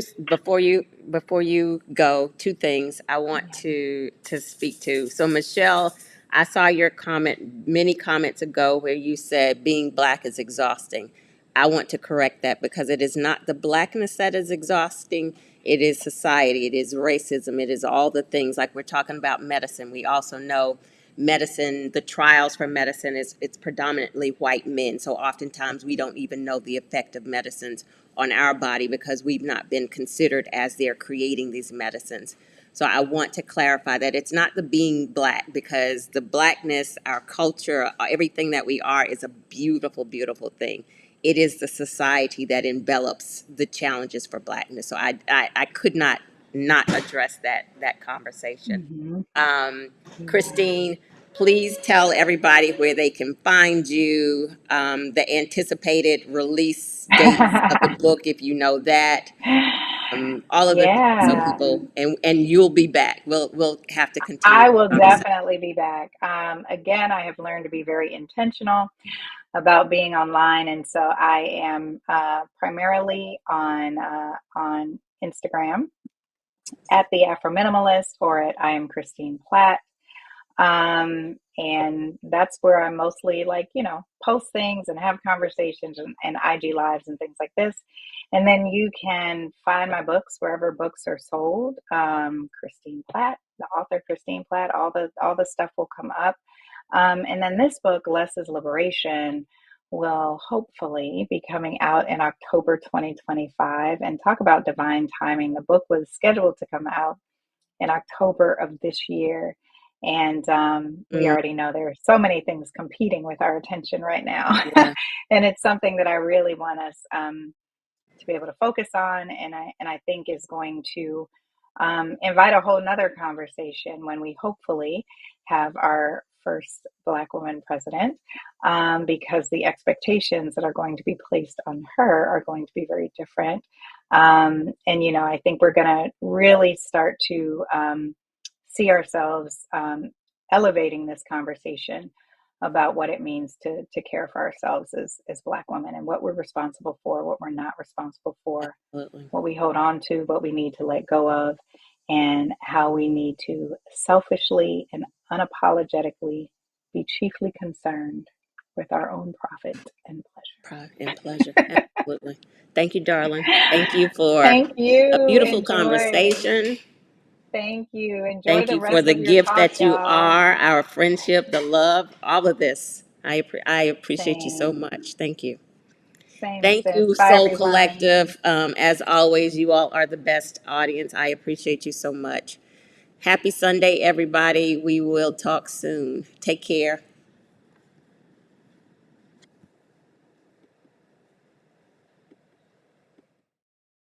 before you go, two things I want Yeah. to speak to. So Michelle, I saw your comment many comments ago where you said being black is exhausting. I want to correct that because it is not the blackness that is exhausting. It is society. It is racism. It is all the things, like we're talking about medicine. We also know medicine, the trials for medicine is it's predominantly white men. So oftentimes we don't even know the effect of medicines on our body because we've not been considered as they're creating these medicines. So I want to clarify that it's not the being black, because the blackness, our culture, everything that we are is a beautiful, beautiful thing. It is the society that envelops the challenges for blackness. So I could not address that conversation. Mm-hmm. Um, Yeah. Christine, please tell everybody where they can find you, the anticipated release dates of the book, if you know that, all of the things so Yeah, people, and you'll be back. We'll have to continue I the will conversation. definitely be back. Again, I have learned to be very intentional about being online, and so I am primarily on Instagram at the Afro Minimalist, or at I am Christine Platt. And that's where I mostly, like, post things and have conversations, and IG lives and things like this. And then you can find my books wherever books are sold. Christine Platt, the author Christine Platt, all the stuff will come up. And then this book, Less is Liberation, will hopefully be coming out in October 2025, and talk about divine timing. The book was scheduled to come out in October of this year. And we Mm, already know there are so many things competing with our attention right now. yeah, And it's something that I really want us to be able to focus on. And I think is going to invite a whole nother conversation when we hopefully have our first Black woman president, because the expectations that are going to be placed on her are going to be very different. And, I think we're going to really start to see ourselves elevating this conversation about what it means to care for ourselves as Black women, and what we're responsible for, what we're not responsible for, absolutely. what we hold on to, what we need to let go of, and how we need to selfishly and unapologetically be chiefly concerned with our own profit and Pride and pleasure. Absolutely. Thank you, darling. Thank you for Thank a you. beautiful Enjoy. conversation. Thank you. Enjoy Thank the you for rest the of your gift talk, that you y'all. are, our friendship, the love, all of this. I appreciate you so Same. much. Thank you. Same, Thank sis. you, Bye, Soul everyone. Collective. As always, you all are the best audience. I appreciate you so much. Happy Sunday, everybody. We will talk soon. Take care.